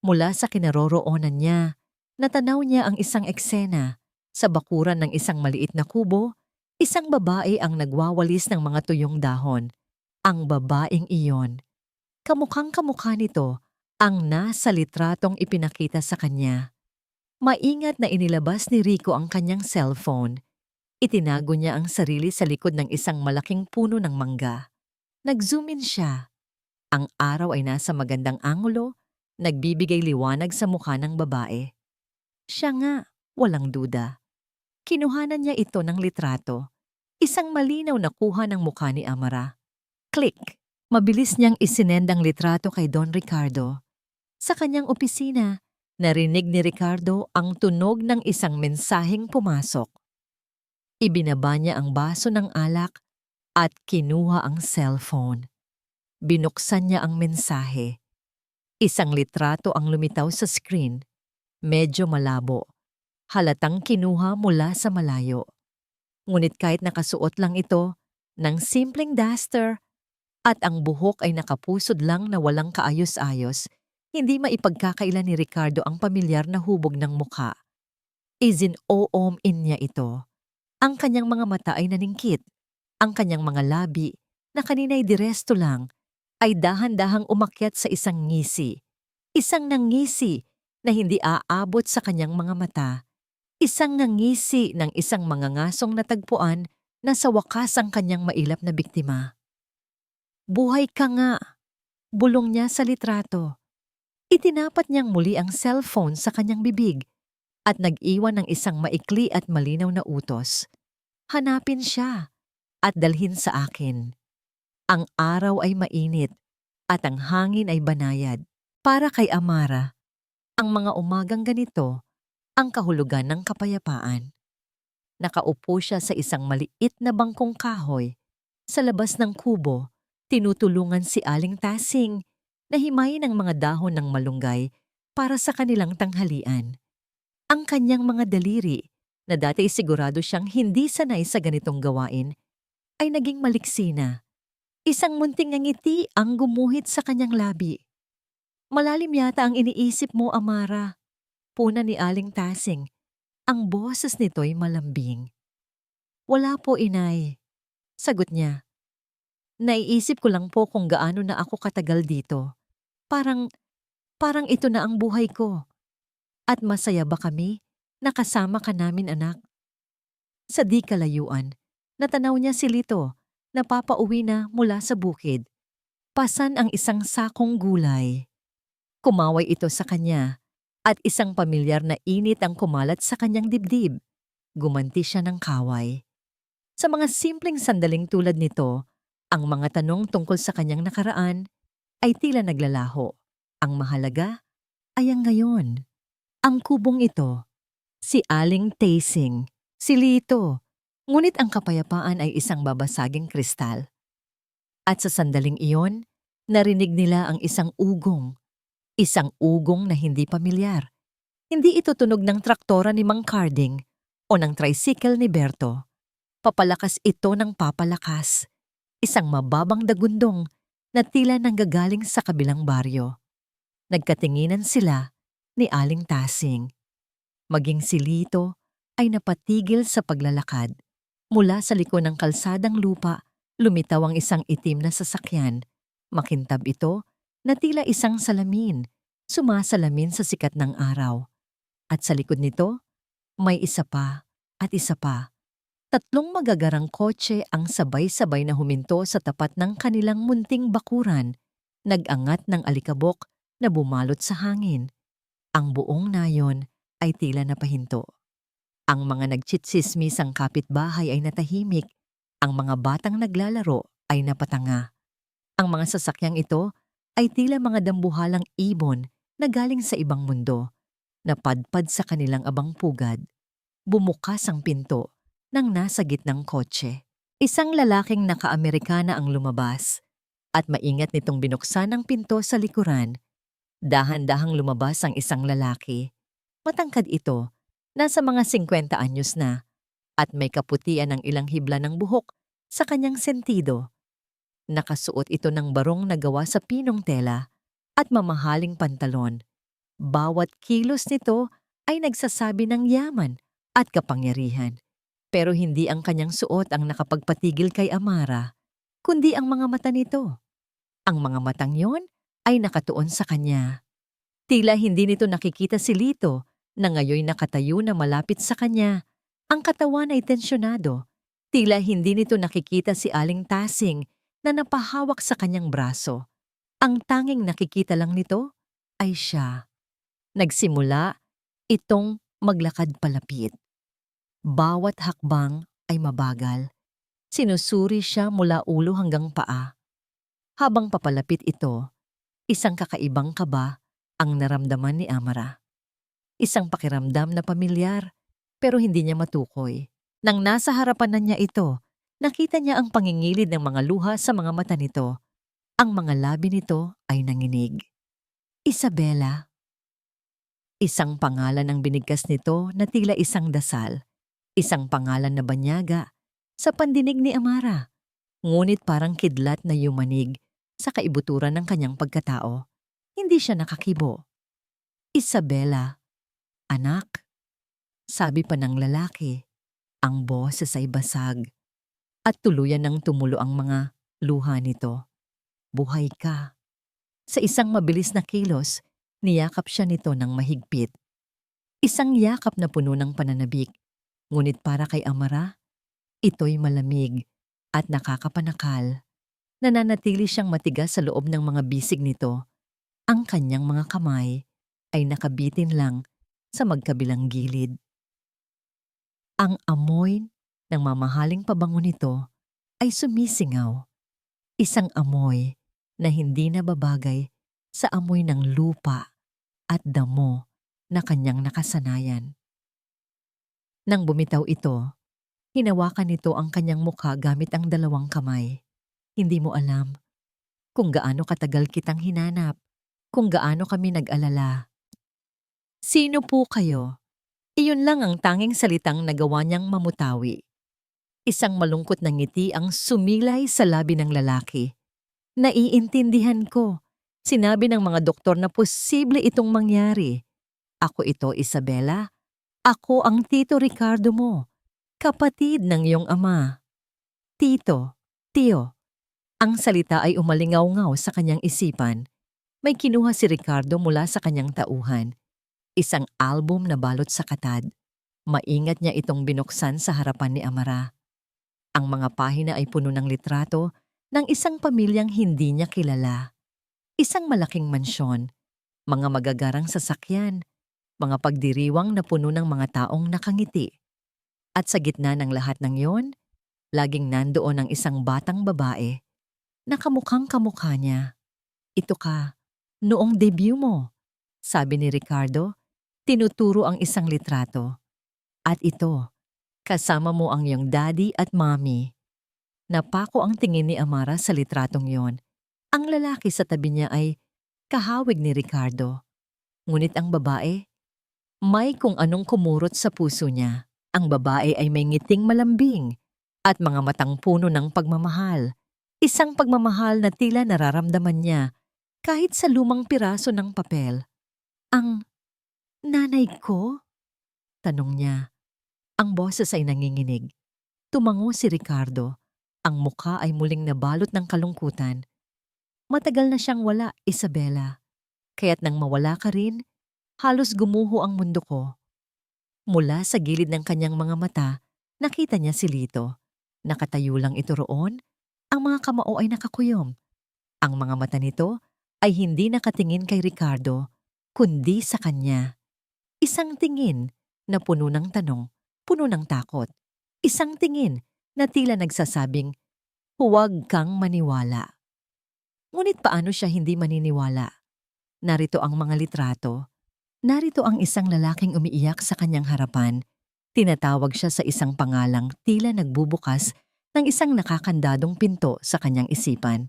Mula sa kinaroroonan niya, natanaw niya ang isang eksena. Sa bakuran ng isang maliit na kubo, isang babae ang nagwawalis ng mga tuyong dahon. Ang babaeng iyon. Kamukhang-kamukha nito ang nasa litratong ipinakita sa kanya. Maingat na inilabas ni Rico ang kanyang cellphone. Itinago niya ang sarili sa likod ng isang malaking puno ng mangga. Nag-zoom in siya. Ang araw ay nasa magandang angulo, nagbibigay liwanag sa mukha ng babae. Siya nga, walang duda. Kinuhanan niya ito ng litrato. Isang malinaw na kuha ng mukha ni Amara. Click! Mabilis niyang isinend ang litrato kay Don Ricardo. Sa kanyang opisina, narinig ni Ricardo ang tunog ng isang mensaheng pumasok. Ibinaba niya ang baso ng alak at kinuha ang cellphone. Binuksan niya ang mensahe. Isang litrato ang lumitaw sa screen. Medyo malabo. Halatang kinuha mula sa malayo. Ngunit kahit nakasuot lang ito ng simpleng duster at ang buhok ay nakapusod lang na walang kaayos-ayos, hindi maipagkakaila ni Ricardo ang pamilyar na hubog ng mukha. Izin-oom-in niya ito. Ang kanyang mga mata ay naningkit. Ang kanyang mga labi, na kanina'y diresto lang, ay dahan-dahang umakyat sa isang ngisi. Isang nangisi na hindi aabot sa kanyang mga mata. Isang nangisi ng isang mangangasong natagpuan na sa wakas ang kanyang mailap na biktima. Buhay ka nga! Bulong niya sa litrato. Itinapat niyang muli ang cellphone sa kanyang bibig at nag-iwan ng isang maikli at malinaw na utos. Hanapin siya at dalhin sa akin. Ang araw ay mainit at ang hangin ay banayad. Para kay Amara, ang mga umagang ganito ang kahulugan ng kapayapaan. Nakaupo siya sa isang maliit na bangkong kahoy. Sa labas ng kubo, tinutulungan si Aling Tasing na himayin ang mga dahon ng malunggay para sa kanilang tanghalian. Ang kanyang mga daliri, na dati sigurado siyang hindi sanay sa ganitong gawain, ay naging maliksi na. Isang munting ngiti ang gumuhit sa kanyang labi. Malalim yata ang iniisip mo, Amara. Puna ni Aling Tasing. Ang boses nito'y malambing. Wala po, inay. Sagot niya. Naiisip ko lang po kung gaano na ako katagal dito. Parang ito na ang buhay ko. At masaya ba kami? Nakasama ka namin, anak. Sa di kalayuan, natanaw niya si Lito, napapauwi na mula sa bukid. Pasan ang isang sakong gulay. Kumaway ito sa kanya at isang pamilyar na init ang kumalat sa kanyang dibdib. Gumanti siya ng kaway. Sa mga simpleng sandaling tulad nito, ang mga tanong tungkol sa kanyang nakaraan ay tila naglalaho. Ang mahalaga ay ang ngayon. Ang kubong ito, si Aling Tasing, si Lito, ngunit ang kapayapaan ay isang babasaging kristal. At sa sandaling iyon, narinig nila ang isang ugong na hindi pamilyar. Hindi ito tunog ng traktora ni Mang Carding o ng tricycle ni Berto. Papalakas ito ng papalakas. Isang mababang dagundong na tila nanggagaling sa kabilang baryo. Nagkatinginan sila ni Aling Tasing. Maging si Lito ay napatigil sa paglalakad. Mula sa liko ng kalsadang lupa, lumitaw ang isang itim na sasakyan. Makintab ito na tila isang salamin, sumasalamin sa sikat ng araw. At sa likod nito, may isa pa at isa pa. Tatlong magagarang kotse ang sabay-sabay na huminto sa tapat ng kanilang munting bakuran, nag-angat ng alikabok na bumalot sa hangin. Ang buong nayon ay tila napahinto. Ang mga nagtsitsismis ang kapitbahay ay natahimik, ang mga batang naglalaro ay napatanga. Ang mga sasakyang ito ay tila mga dambuhalang ibon na galing sa ibang mundo, napadpad sa kanilang abang pugad. Bumukas ang pinto nang nasa gitnang kotse. Isang lalaking naka-Amerikana ang lumabas at maingat nitong binuksan ang pinto sa likuran. Dahan-dahang lumabas ang isang lalaki. Matangkad ito, nasa mga 50 anyos na, at may kaputian ng ilang hibla ng buhok sa kanyang sentido. Nakasuot ito ng barong na gawa sa pinong tela at mamahaling pantalon. Bawat kilos nito ay nagsasabi ng yaman at kapangyarihan. Pero hindi ang kanyang suot ang nakapagpatigil kay Amara, kundi ang mga mata nito. Ang mga matang yon ay nakatuon sa kanya. Tila hindi nito nakikita si Lito na ngayoy nakatayo na malapit sa kanya. Ang katawan ay tensyonado. Tila hindi nito nakikita si Aling Tasing na napahawak sa kanyang braso. Ang tanging nakikita lang nito ay siya. Nagsimula itong maglakad palapit. Bawat hakbang ay mabagal. Sinusuri siya mula ulo hanggang paa. Habang papalapit ito, isang kakaibang kaba ang naramdaman ni Amara. Isang pakiramdam na pamilyar, pero hindi niya matukoy. Nang nasa harapan na niya ito, nakita niya ang pangingilid ng mga luha sa mga mata nito. Ang mga labi nito ay nanginig. Isabela. Isang pangalan ang binigkas nito na tila isang dasal. Isang pangalan na banyaga sa pandinig ni Amara, ngunit parang kidlat na yumanig sa kaibuturan ng kanyang pagkatao. Hindi siya nakakibo. Isabela, anak, sabi pa ng lalaki. Ang boses ay basag at tuluyan ng tumulo ang mga luha nito. Buhay ka. Sa isang mabilis na kilos, niyakap siya nito ng mahigpit. Isang yakap na puno ng pananabik. Ngunit para kay Amara, ito'y malamig at nakakapanakal. Nananatili siyang matigas sa loob ng mga bisig nito. Ang kanyang mga kamay ay nakabitin lang sa magkabilang gilid. Ang amoy ng mamahaling pabango nito ay sumisingaw. Isang amoy na hindi nababagay sa amoy ng lupa at damo na kanyang nakasanayan. Nang bumitaw ito, hinawakan nito ang kanyang mukha gamit ang dalawang kamay. Hindi mo alam kung gaano katagal kitang hinanap, kung gaano kami nag-alala. Sino po kayo? Iyon lang ang tanging salitang nagawa niyang mamutawi. Isang malungkot na ngiti ang sumilay sa labi ng lalaki. Naiintindihan ko. Sinabi ng mga doktor na posible itong mangyari. Ako ito, Isabela. Ako ang Tito Ricardo mo, kapatid ng iyong ama. Tito, Tio. Ang salita ay umalingaw-ngaw sa kanyang isipan. May kinuha si Ricardo mula sa kanyang tauhan. Isang album na balot sa katad. Maingat niya itong binuksan sa harapan ni Amara. Ang mga pahina ay puno ng litrato ng isang pamilyang hindi niya kilala. Isang malaking mansyon, mga magagarang sasakyan, mga pagdiriwang na puno ng mga taong nakangiti. At sa gitna ng lahat ng yon, laging nandoon ang isang batang babae. Nakamukhang kamukha niya. Ito ka, noong debut mo, sabi ni Ricardo, tinuturo ang isang litrato. At ito, kasama mo ang iyong daddy at mommy. Napako ang tingin ni Amara sa litratong yon. Ang lalaki sa tabi niya ay kahawig ni Ricardo. Ngunit ang babae, may kung anong kumurot sa puso niya. Ang babae ay may ngiting malambing at mga matang puno ng pagmamahal. Isang pagmamahal na tila nararamdaman niya kahit sa lumang piraso ng papel. Ang nanay ko? Tanong niya. Ang boses ay nanginginig. Tumango si Ricardo. Ang mukha ay muling nabalot ng kalungkutan. Matagal na siyang wala, Isabela. Kaya't nang mawala ka rin, halos gumuho ang mundo ko. Mula sa gilid ng kanyang mga mata, nakita niya si Lito. Nakatayo lang ito roon, ang mga kamao ay nakakuyom. Ang mga mata nito ay hindi nakatingin kay Ricardo, kundi sa kanya. Isang tingin na puno ng tanong, puno ng takot. Isang tingin na tila nagsasabing, huwag kang maniwala. Ngunit paano siya hindi maniniwala? Narito ang mga litrato. Narito ang isang lalaking umiiyak sa kanyang harapan. Tinatawag siya sa isang pangalang tila nagbubukas ng isang nakakandadong pinto sa kanyang isipan.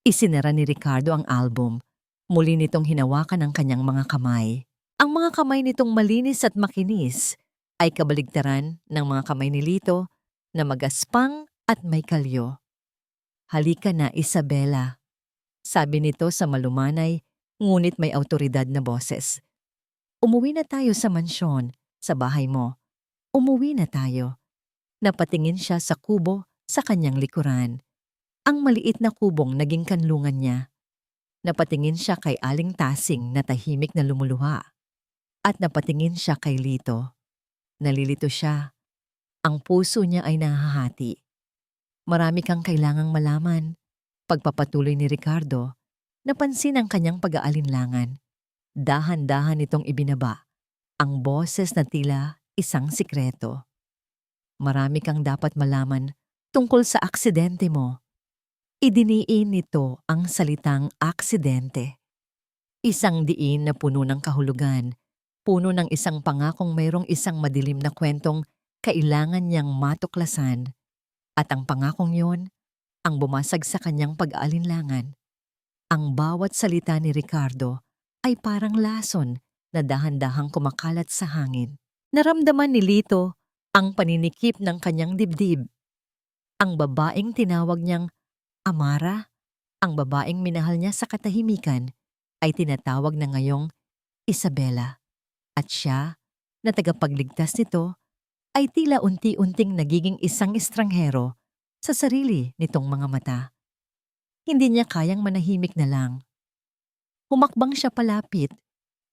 Isinara ni Ricardo ang album. Muli nitong hinawakan ang kanyang mga kamay. Ang mga kamay nitong malinis at makinis ay kabaligtaran ng mga kamay ni Lito na magaspang at may kalyo. Halika na, Isabela, sabi nito sa malumanay ngunit may awtoridad na boses. Umuwi na tayo sa mansyon, sa bahay mo. Umuwi na tayo. Napatingin siya sa kubo sa kanyang likuran. Ang maliit na kubong naging kanlungan niya. Napatingin siya kay Aling Tasing na tahimik na lumuluha. At napatingin siya kay Lito. Nalilito siya. Ang puso niya ay nahahati. Marami kang kailangang malaman. Pagpapatuloy ni Ricardo, napansin ang kanyang pag-aalinlangan. Dahan-dahan itong ibinaba, ang boses na tila isang sikreto. Marami kang dapat malaman tungkol sa aksidente mo. Idiniin nito ang salitang aksidente. Isang diin na puno ng kahulugan, puno ng isang pangakong mayroong isang madilim na kwentong kailangan niyang matuklasan. At ang pangakong yon, ang bumasag sa kanyang pag-aalinlangan. Ang bawat salita ni Ricardo ay parang lason na dahan-dahang kumakalat sa hangin. Naramdaman ni Lito ang paninikip ng kanyang dibdib. Ang babaeng tinawag niyang Amara, ang babaeng minahal niya sa katahimikan, ay tinatawag na ngayong Isabela. At siya, na tagapagligtas nito, ay tila unti-unting nagiging isang estranghero sa sarili nitong mga mata. Hindi niya kayang manahimik na lang. Humakbang siya palapit,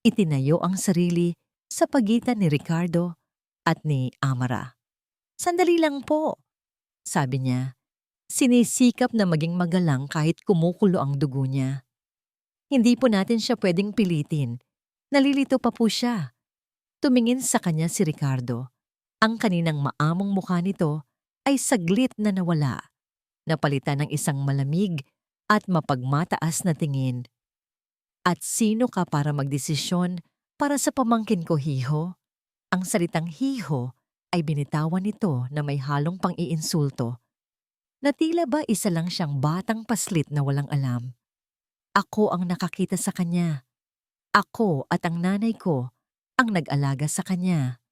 itinayo ang sarili sa pagitan ni Ricardo at ni Amara. Sandali lang po, sabi niya. Sinisikap na maging magalang kahit kumukulo ang dugo niya. Hindi po natin siya pwedeng pilitin. Nalilito pa po siya. Tumingin sa kanya si Ricardo. Ang kaninang maamong mukha nito ay saglit na nawala. Napalitan ng isang malamig at mapagmataas na tingin. At sino ka para magdesisyon para sa pamangkin ko, Hiho? Ang salitang Hiho ay binitawan nito na may halong pang-iinsulto. Na tila ba isa lang siyang batang paslit na walang alam. Ako ang nakakita sa kanya. Ako at ang nanay ko ang nag-alaga sa kanya.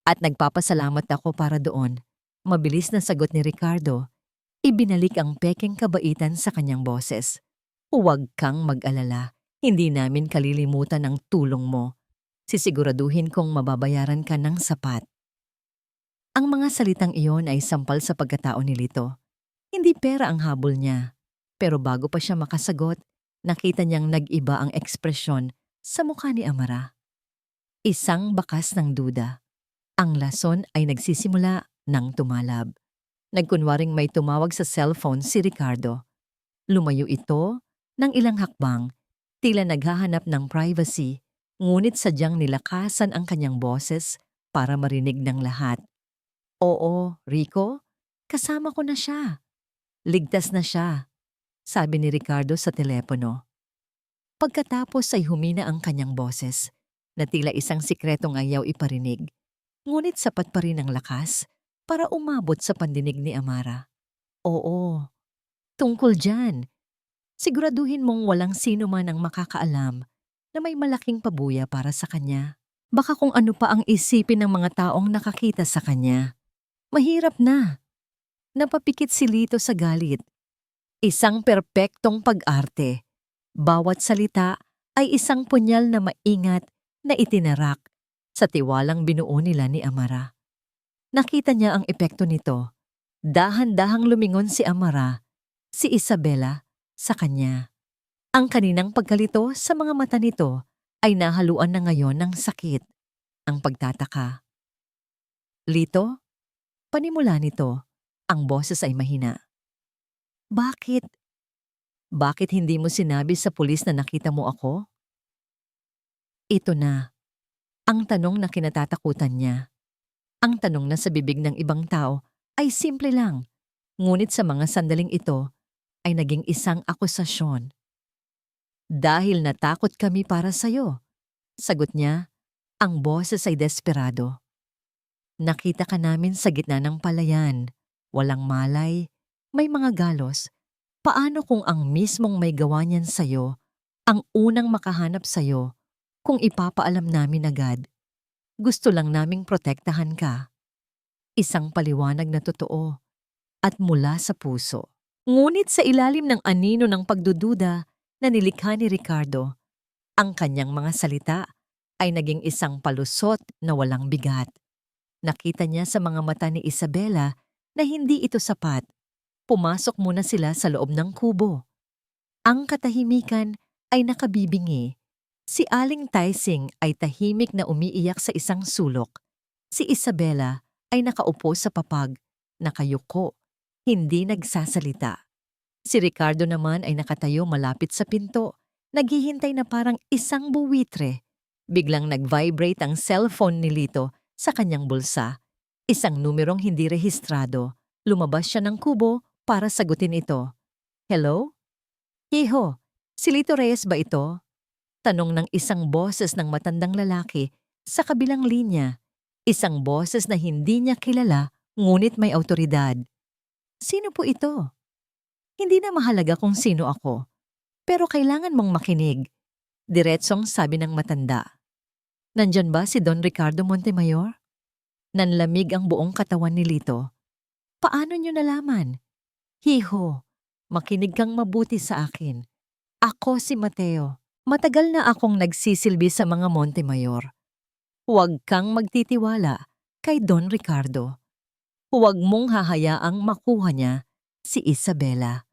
At nagpapasalamat ako para doon. Mabilis na sagot ni Ricardo. Ibinalik ang pekeng kabaitan sa kanyang boses. Huwag kang mag-alala. Hindi namin kalilimutan ang tulong mo. Sisiguraduhin kong mababayaran ka ng sapat. Ang mga salitang iyon ay sampal sa pagkatao ni Lito. Hindi pera ang habol niya. Pero bago pa siya makasagot, nakita niyang nag-iba ang ekspresyon sa mukha ni Amara. Isang bakas ng duda. Ang lason ay nagsisimula ng tumalab. Nagkunwaring may tumawag sa cellphone si Ricardo. Lumayo ito ng ilang hakbang, tila naghahanap ng privacy, ngunit sadyang nilakasan ang kanyang boses para marinig ng lahat. Oo, Rico, kasama ko na siya. Ligtas na siya, sabi ni Ricardo sa telepono. Pagkatapos ay humina ang kanyang boses, na tila isang sikretong ayaw iparinig, ngunit sapat pa rin ang lakas para umabot sa pandinig ni Amara. Oo, tungkol dyan. Siguraduhin mong walang sino man ang makakaalam na may malaking pabuya para sa kanya. Baka kung ano pa ang isipin ng mga taong nakakita sa kanya. Mahirap na. Napapikit si Lito sa galit. Isang perpektong pag-arte. Bawat salita ay isang punyal na maingat na itinarak sa tiwalang binuo nila ni Amara. Nakita niya ang epekto nito. Dahan-dahang lumingon si Amara, si Isabela, sa kanya. Ang kaninang pagkalito sa mga mata nito ay nahaluan na ngayon ng sakit. Ang pagtataka. Lito, panimula nito, ang boses ay mahina. Bakit? Bakit hindi mo sinabi sa pulis na nakita mo ako? Ito na, ang tanong na kinatatakutan niya. Ang tanong na sa bibig ng ibang tao ay simple lang, ngunit sa mga sandaling ito ay naging isang akusasyon. Dahil natakot kami para sa'yo, sagot niya, ang boses ay desperado. Nakita ka namin sa gitna ng palayan, walang malay, may mga galos. Paano kung ang mismong may gawa niyan sa'yo, ang unang makahanap sa'yo, kung ipapaalam namin agad? Gusto lang naming protektahan ka. Isang paliwanag na totoo at mula sa puso. Ngunit sa ilalim ng anino ng pagdududa na nilikha ni Ricardo, ang kanyang mga salita ay naging isang palusot na walang bigat. Nakita niya sa mga mata ni Isabela na hindi ito sapat. Pumasok muna sila sa loob ng kubo. Ang katahimikan ay nakabibingi. Si Aling Taising ay tahimik na umiiyak sa isang sulok. Si Isabela ay nakaupo sa papag, nakayuko, hindi nagsasalita. Si Ricardo naman ay nakatayo malapit sa pinto, naghihintay na parang isang buwitre. Biglang nag-vibrate ang cellphone ni Lito sa kanyang bulsa. Isang numerong hindi rehistrado. Lumabas siya ng kubo para sagutin ito. Hello? Hiho, si Lito Reyes ba ito? Tanong ng isang boses ng matandang lalaki sa kabilang linya. Isang boses na hindi niya kilala ngunit may awtoridad. Sino po ito? Hindi na mahalaga kung sino ako, pero kailangan mong makinig. Diretsong sabi ng matanda. Nandyan ba si Don Ricardo Montemayor? Nanlamig ang buong katawan ni Lito. Paano niyo nalaman? Hiho, makinig kang mabuti sa akin. Ako si Mateo. Matagal na akong nagsisilbi sa mga Montemayor. Huwag kang magtitiwala kay Don Ricardo. Huwag mong hahayaang makuha niya si Isabela.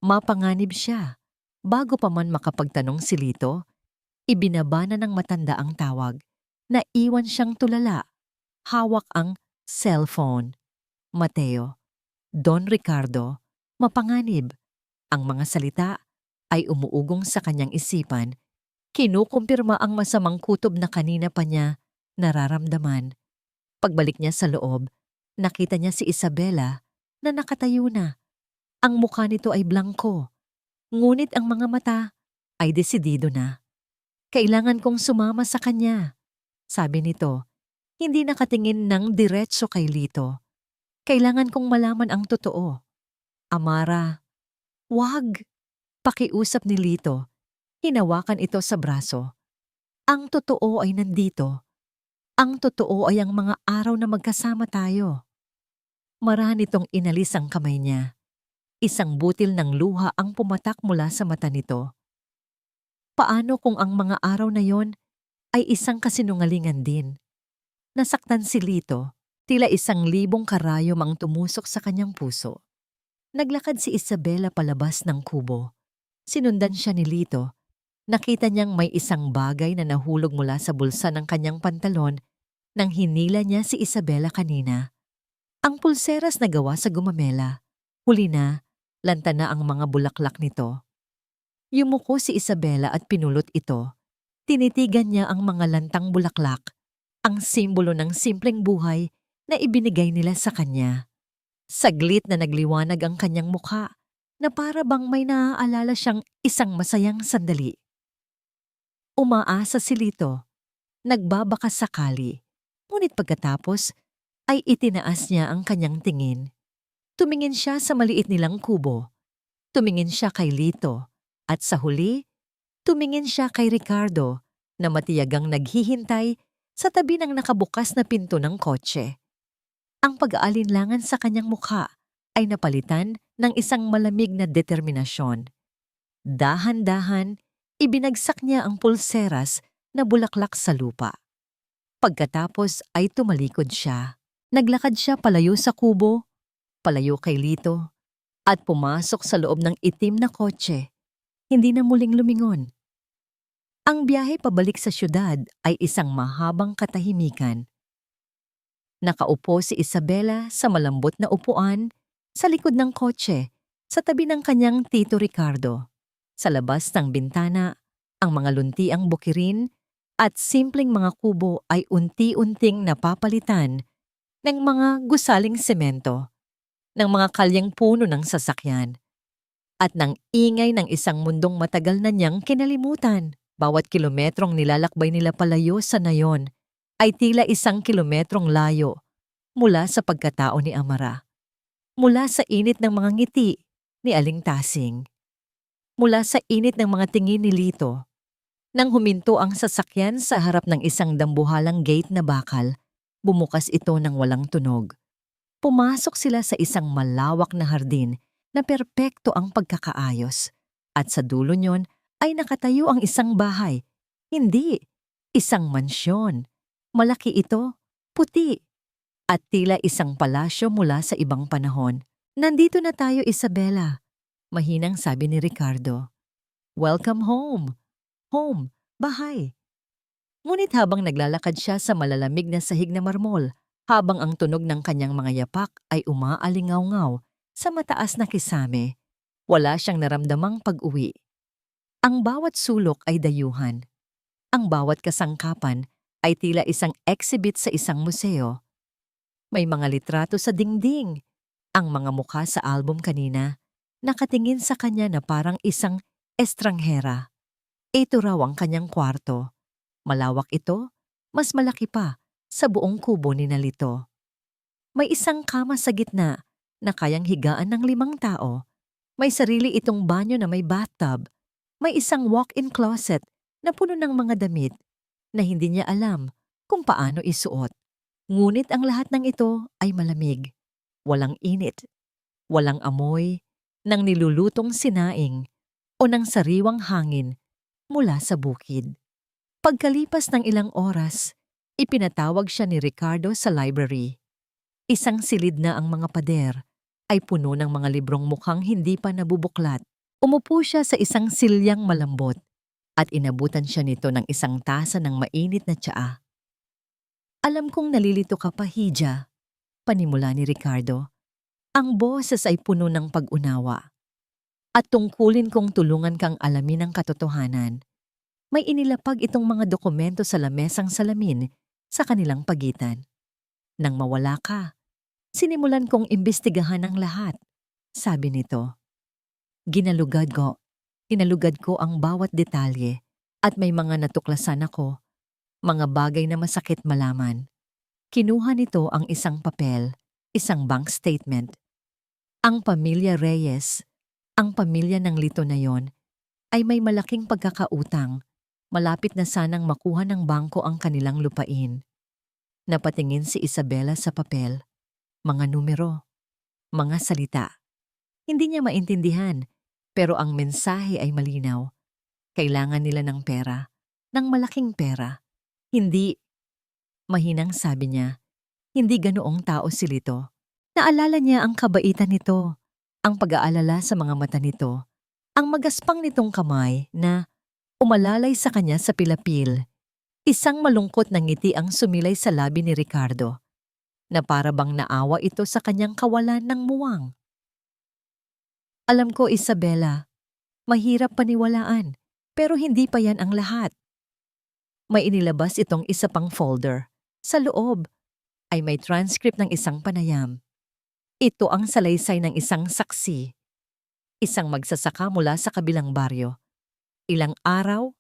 Mapanganib siya. Bago pa man makapagtanong si Lito, ibinaba na ng matanda ang tawag. Naiwan siyang tulala. Hawak ang cellphone. Mateo, Don Ricardo, mapanganib. Ang mga salita ay umuugong sa kanyang isipan. Kinukumpirma ang masamang kutob na kanina pa niya nararamdaman. Pagbalik niya sa loob, nakita niya si Isabela na nakatayo na. Ang mukha nito ay blangko, ngunit ang mga mata ay desidido na. Kailangan kong sumama sa kanya, sabi nito. Hindi nakatingin ng diretso kay Lito. Kailangan kong malaman ang totoo. Amara, wag! Pakiusap ni Lito. Hinawakan ito sa braso. Ang totoo ay nandito. Ang totoo ay ang mga araw na magkasama tayo. Marahan itong inalis ang kamay niya. Isang butil ng luha ang pumatak mula sa mata nito. Paano kung ang mga araw na yon ay isang kasinungalingan din? Nasaktan si Lito, tila 1,000 karayom ang tumusok sa kanyang puso. Naglakad si Isabela palabas ng kubo. Sinundan siya ni Lito. Nakita niyang may isang bagay na nahulog mula sa bulsa ng kanyang pantalon nang hinila niya si Isabela kanina. Ang pulseras na gawa sa gumamela. Huli na, lanta na ang mga bulaklak nito. Yumuko si Isabela at pinulot ito. Tinitigan niya ang mga lantang bulaklak, ang simbolo ng simpleng buhay na ibinigay nila sa kanya. Saglit na nagliwanag ang kanyang mukha na para bang may naaalala siyang isang masayang sandali. Umaasa si Lito, nagbabaka sakali, ngunit pagkatapos ay itinaas niya ang kanyang tingin. Tumingin siya sa maliit nilang kubo. Tumingin siya kay Lito at sa huli, tumingin siya kay Ricardo na matiyagang naghihintay sa tabi ng nakabukas na pinto ng kotse. Ang pag-aalinlangan sa kanyang mukha ay napalitan ng isang malamig na determinasyon. Dahan-dahan, ibinagsak niya ang pulseras na bulaklak sa lupa. Pagkatapos ay tumalikod siya. Naglakad siya palayo sa kubo, palayo kay Lito, at pumasok sa loob ng itim na kotse. Hindi na muling lumingon. Ang biyahe pabalik sa syudad ay isang mahabang katahimikan. Nakaupo si Isabela sa malambot na upuan sa likod ng kotse sa tabi ng kanyang tito Ricardo. Sa labas ng bintana, ang mga luntiang bukirin at simpleng mga kubo ay unti-unting napapalitan ng mga gusaling semento, ng mga kalyang puno ng sasakyan, at ng ingay ng isang mundong matagal na niyang kinalimutan. Bawat kilometrong nilalakbay nila palayo sa nayon ay tila 1 kilometrong layo mula sa pagkatao ni Amara, mula sa init ng mga ngiti ni Aling Tasing, mula sa init ng mga tingin ni Lito. Nang huminto ang sasakyan sa harap ng isang dambuhalang gate na bakal, bumukas ito ng walang tunog. Pumasok sila sa isang malawak na hardin na perpekto ang pagkakaayos, at sa dulo niyon ay nakatayo ang isang bahay. Hindi, isang mansyon. Malaki ito, puti, at tila isang palasyo mula sa ibang panahon. Nandito na tayo, Isabela, mahinang sabi ni Ricardo. Welcome home. Home, bahay. Ngunit habang naglalakad siya sa malalamig na sahig na marmol, habang ang tunog ng kanyang mga yapak ay umaalingaw-ngaw sa mataas na kisame, wala siyang naramdamang pag-uwi. Ang bawat sulok ay dayuhan. Ang bawat kasangkapan ay tila isang exhibit sa isang museo. May mga litrato sa dingding. Ang mga mukha sa album kanina, nakatingin sa kanya na parang isang estranghera. Ito raw ang kanyang kwarto. Malawak ito, mas malaki pa sa buong kubo ni Nalito. May isang kama sa gitna na kayang higaan ng 5 tao. May sarili itong banyo na may bathtub. May isang walk-in closet na puno ng mga damit na hindi niya alam kung paano isuot. Ngunit ang lahat ng ito ay malamig. Walang init, walang amoy ng nilulutong sinaing o ng sariwang hangin mula sa bukid. Pagkalipas ng ilang oras, ipinatawag siya ni Ricardo sa library. Isang silid na ang mga pader ay puno ng mga librong mukhang hindi pa nabubuklat. Umupo siya sa isang silyang malambot at inabutan siya nito ng isang tasa ng mainit na tsaa. Alam kong nalilito ka pa, Hija, panimula ni Ricardo. Ang boses ay puno ng pag-unawa. At tungkulin kong tulungan kang alamin ang katotohanan. May inilapag itong mga dokumento sa lamesang salamin sa kanilang pagitan. Nang mawala ka, sinimulan kong imbestigahan ang lahat, sabi nito. Ginalugad ko ang bawat detalye at may mga natuklasan ako, mga bagay na masakit malaman. Kinuha nito ang isang papel, isang bank statement. Ang pamilya Reyes, ang pamilya ng Lito na yon, ay may malaking pagkakautang. Malapit na sanang makuha ng bangko ang kanilang lupain. Napatingin si Isabela sa papel, mga numero, mga salita. Hindi niya maintindihan, pero ang mensahe ay malinaw. Kailangan nila ng pera, ng malaking pera. Hindi, mahinang sabi niya, hindi ganoong tao si Lito. Naalala niya ang kabaitan nito, ang pag-aalala sa mga mata nito, ang magaspang nitong kamay na umalalay sa kanya sa pilapil. Isang malungkot na ngiti ang sumilay sa labi ni Ricardo, na para bang naawa ito sa kanyang kawalan ng muwang. Alam ko, Isabela, mahirap paniwalaan, pero hindi pa yan ang lahat. May inilabas itong isa pang folder. Sa loob ay may transcript ng isang panayam. Ito ang salaysay ng isang saksi, isang magsasaka mula sa kabilang baryo. Ilang araw,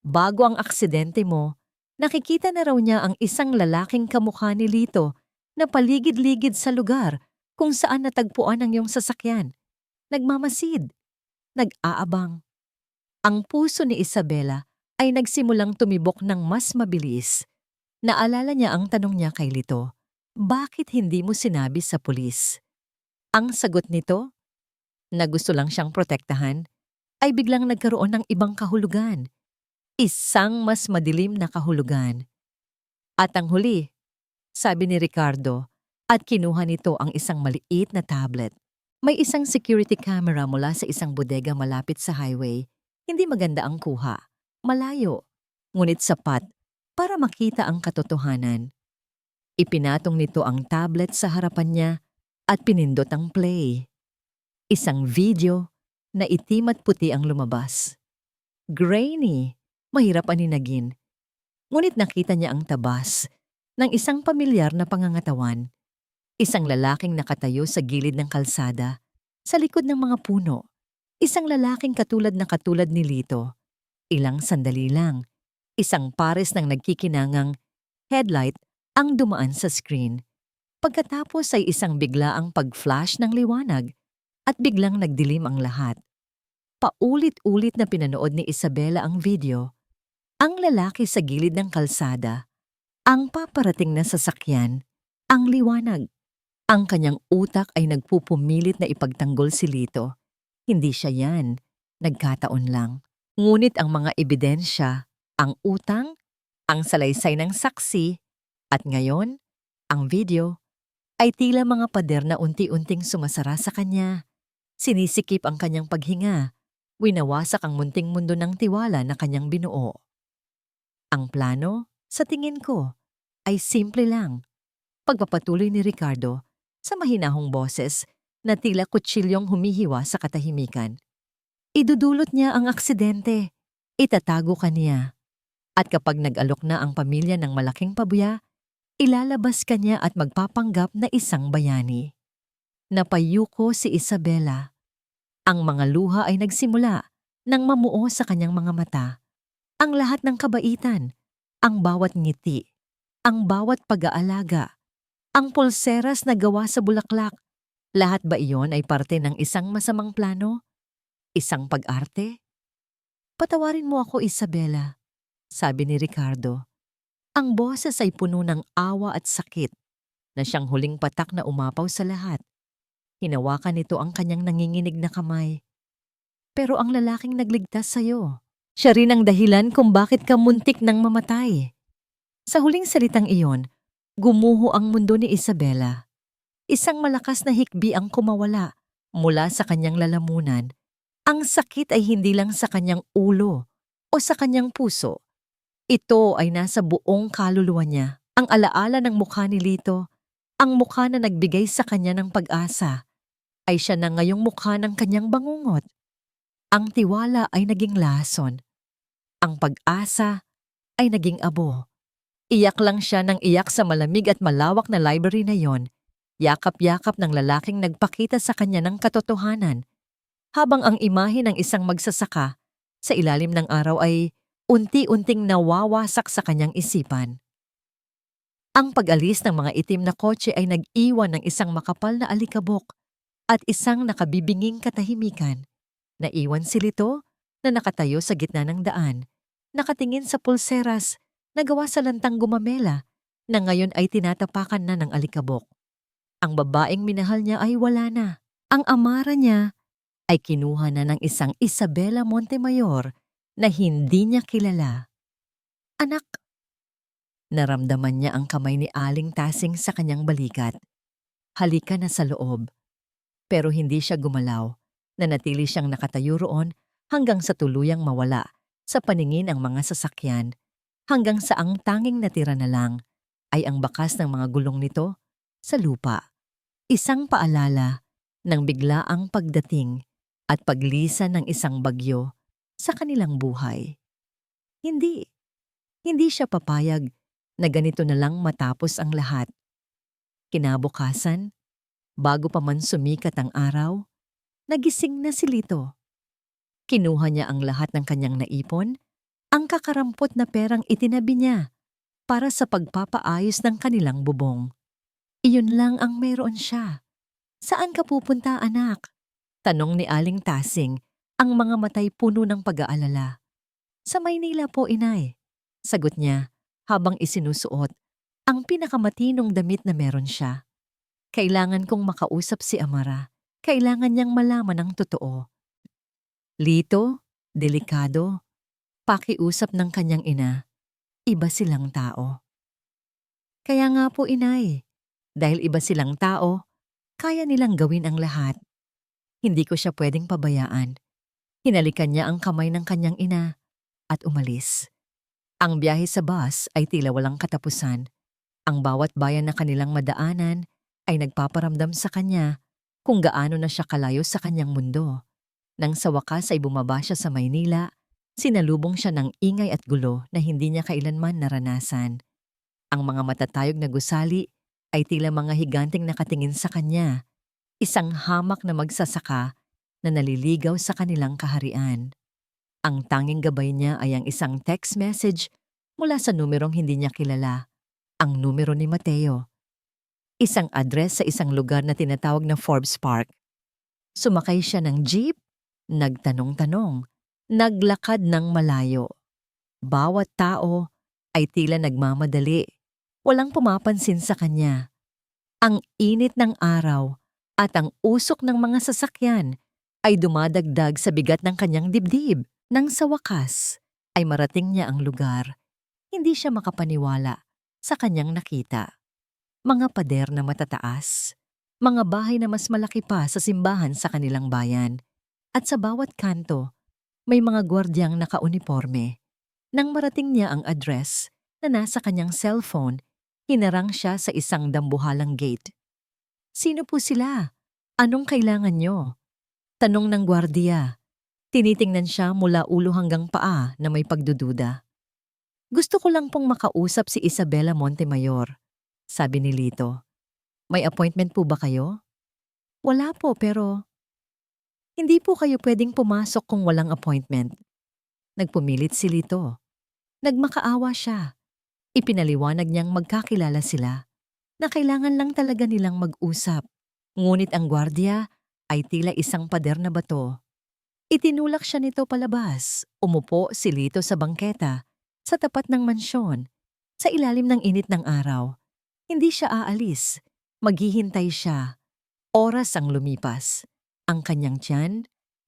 bago ang aksidente mo, nakikita na raw niya ang isang lalaking kamukha ni Lito na paligid-ligid sa lugar kung saan natagpuan ang iyong sasakyan. Nagmamasid, nag-aabang. Ang puso ni Isabela ay nagsimulang tumibok ng mas mabilis. Naalala niya ang tanong niya kay Lito, bakit hindi mo sinabi sa pulis? Ang sagot nito, na gusto lang siyang protektahan, ay biglang nagkaroon ng ibang kahulugan. Isang mas madilim na kahulugan. At ang huli, sabi ni Ricardo, at kinuha nito ang isang maliit na tablet. May isang security camera mula sa isang bodega malapit sa highway. Hindi maganda ang kuha. Malayo. Ngunit sapat para makita ang katotohanan. Ipinatong nito ang tablet sa harapan niya at pinindot ang play. Isang video na itim at puti ang lumabas. Grainy, mahirap aninagin. Ngunit nakita niya ang tabas ng isang pamilyar na pangangatawan. Isang lalaking nakatayo sa gilid ng kalsada, sa likod ng mga puno. Isang lalaking katulad ni Lito. Ilang sandali lang. Isang pares ng nagkikinangang headlight ang dumaan sa screen. Pagkatapos ay isang biglaang pag-flash ng liwanag at biglang nagdilim ang lahat. Paulit-ulit na pinanood ni Isabela ang video. Ang lalaki sa gilid ng kalsada, ang paparating na sasakyan, ang liwanag. Ang kanyang utak ay nagpupumilit na ipagtanggol si Lito. Hindi siya yan. Nagkataon lang. Ngunit ang mga ebidensya, ang utang, ang salaysay ng saksi, at ngayon, ang video, ay tila mga pader na unti-unting sumasara sa kanya. Sinisikip ang kanyang paghinga. Winawasak ang munting mundo ng tiwala na kanyang binuo. Ang plano, sa tingin ko, ay simple lang. Pagpapatuloy ni Ricardo sa mahinahong boses na tila kutsilyong humihiwa sa katahimikan. Idudulot niya ang aksidente. Itatago ka niya. At kapag nag-alok na ang pamilya ng malaking pabuya, ilalabas ka niya at magpapanggap na isang bayani. Napayuko si Isabela. Ang mga luha ay nagsimula nang mamuo sa kanyang mga mata. Ang lahat ng kabaitan, ang bawat ngiti, ang bawat pag-aalaga, ang pulseras na gawa sa bulaklak. Lahat ba iyon ay parte ng isang masamang plano? Isang pag-arte? Patawarin mo ako, Isabela, sabi ni Ricardo. Ang boses ay puno ng awa at sakit na siyang huling patak na umapaw sa lahat. Hinawakan nito ang kanyang nanginginig na kamay. Pero ang lalaking nagligtas sa'yo, siya rin ang dahilan kung bakit ka muntik nang mamatay. Sa huling salitang iyon, gumuho ang mundo ni Isabela. Isang malakas na hikbi ang kumawala mula sa kanyang lalamunan. Ang sakit ay hindi lang sa kanyang ulo o sa kanyang puso. Ito ay nasa buong kaluluwa niya. Ang alaala ng mukha ni Lito, ang mukha na nagbigay sa kanya ng pag-asa, ay siya na ngayong mukha ng kanyang bangungot. Ang tiwala ay naging lason. Ang pag-asa ay naging abo. Iyak lang siya ng iyak sa malamig at malawak na library na yon. Yakap-yakap ng lalaking nagpakita sa kanya ng katotohanan. Habang ang imahe ng isang magsasaka sa ilalim ng araw ay unti-unting nawawasak sa kanyang isipan. Ang pag-alis ng mga itim na kotse ay nag-iwan ng isang makapal na alikabok at isang nakabibinging katahimikan. Naiwan si Lito na nakatayo sa gitna ng daan, nakatingin sa pulseras na gawa sa lantang gumamela na ngayon ay tinatapakan na ng alikabok. Ang babaeng minahal niya ay wala na. Ang amara niya ay kinuha na ng isang Isabela Montemayor na hindi niya kilala. Anak! Naramdaman niya ang kamay ni Aling Tasing sa kanyang balikat. Halika na sa loob. Pero hindi siya gumalaw. Nanatili siyang nakatayo roon hanggang sa tuluyang mawala sa paningin ang mga sasakyan, hanggang sa ang tanging natira na lang ay ang bakas ng mga gulong nito sa lupa. Isang paalala ng biglaang pagdating at paglisan ng isang bagyo sa kanilang buhay. Hindi siya papayag na ganito na lang matapos ang lahat. Kinabukasan, bago pa man sumikat ang araw, nagising na si Lito. Kinuha niya ang lahat ng kanyang naipon, ang kakarampot na perang itinabi niya para sa pagpapaayos ng kanilang bubong. Iyon lang ang meron siya. Saan ka pupunta, anak? Tanong ni Aling Tasing, ang mga matay puno ng pag-aalala. Sa Maynila po, inay. Sagot niya habang isinusuot ang pinakamatinong damit na meron siya. Kailangan kong makausap si Amara. Kailangan niyang malaman ang totoo. Lito, delikado, pakiusap ng kanyang ina. Iba silang tao. Kaya nga po, inay, dahil iba silang tao, kaya nilang gawin ang lahat. Hindi ko siya pwedeng pabayaan. Hinalikan niya ang kamay ng kanyang ina at umalis. Ang biyahe sa bus ay tila walang katapusan. Ang bawat bayan na kanilang madaanan ay nagpaparamdam sa kanya kung gaano na siya kalayo sa kanyang mundo. Nang sa wakas ay bumaba siya sa Maynila, sinalubong siya ng ingay at gulo na hindi niya kailanman naranasan. Ang mga matatayog na gusali ay tila mga higanting nakatingin sa kanya, isang hamak na magsasaka na naliligaw sa kanilang kaharian. Ang tanging gabay niya ay ang isang text message mula sa numerong hindi niya kilala, ang numero ni Mateo. Isang address sa isang lugar na tinatawag na Forbes Park. Sumakay siya ng jeep, nagtanong-tanong, naglakad ng malayo. Bawat tao ay tila nagmamadali, walang pumapansin sa kanya. Ang init ng araw at ang usok ng mga sasakyan ay dumadagdag sa bigat ng kanyang dibdib. Nang sa wakas ay marating niya ang lugar, hindi siya makapaniwala sa kanyang nakita. Mga pader na matataas, mga bahay na mas malaki pa sa simbahan sa kanilang bayan, at sa bawat kanto may mga gwardyang nakauniforme. Nang marating niya ang address na nasa kanyang cellphone, hinarang siya sa isang dambuhalang gate. "Sino po sila? Anong kailangan nyo?" Tanong ng gwardiya. Tinitingnan siya mula ulo hanggang paa na may pagdududa. "Gusto ko lang pong makausap si Isabela Montemayor," sabi ni Lito. "May appointment po ba kayo?" "Wala po, pero..." "Hindi po kayo pwedeng pumasok kung walang appointment." Nagpumilit si Lito. Nagmakaawa siya. Ipinaliwanag niyang magkakilala sila, na kailangan lang talaga nilang mag-usap. Ngunit ang gwardiya ay tila isang pader na bato. Itinulak siya nito palabas. Umupo si Lito sa bangketa, sa tapat ng mansyon, sa ilalim ng init ng araw. Hindi siya aalis. Maghihintay siya. Oras ang lumipas. Ang kanyang tiyan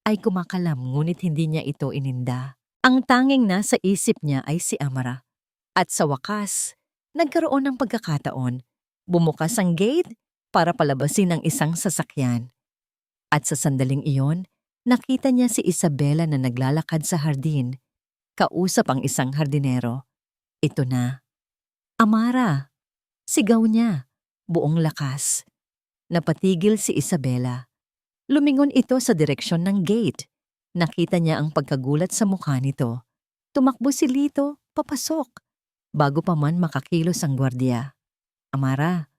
ay kumakalam ngunit hindi niya ito ininda. Ang tanging nasa isip niya ay si Amara. At sa wakas, nagkaroon ng pagkakataon. Bumukas ang gate para palabasin ang isang sasakyan. At sa sandaling iyon, nakita niya si Isabela na naglalakad sa hardin. Kausap ang isang hardinero. "Ito na." "Amara!" Sigaw niya, buong lakas. Napatigil si Isabela. Lumingon ito sa direksyon ng gate. Nakita niya ang pagkagulat sa mukha nito. Tumakbo si Lito, papasok. Bago pa man makakilos ang gwardiya. "Amara,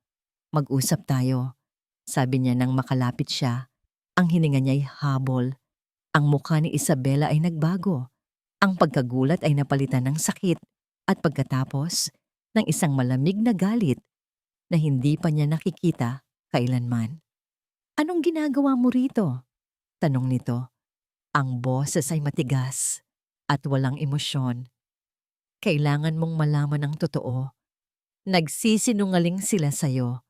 mag-usap tayo," sabi niya nang makalapit siya. Ang hininga niya'y habol. Ang mukha ni Isabela ay nagbago. Ang pagkagulat ay napalitan ng sakit at pagkatapos ng isang malamig na galit na hindi pa niya nakikita kailanman. "Anong ginagawa mo rito?" tanong nito. Ang boses ay matigas at walang emosyon. "Kailangan mong malaman ang totoo. Nagsisinungaling sila sa'yo.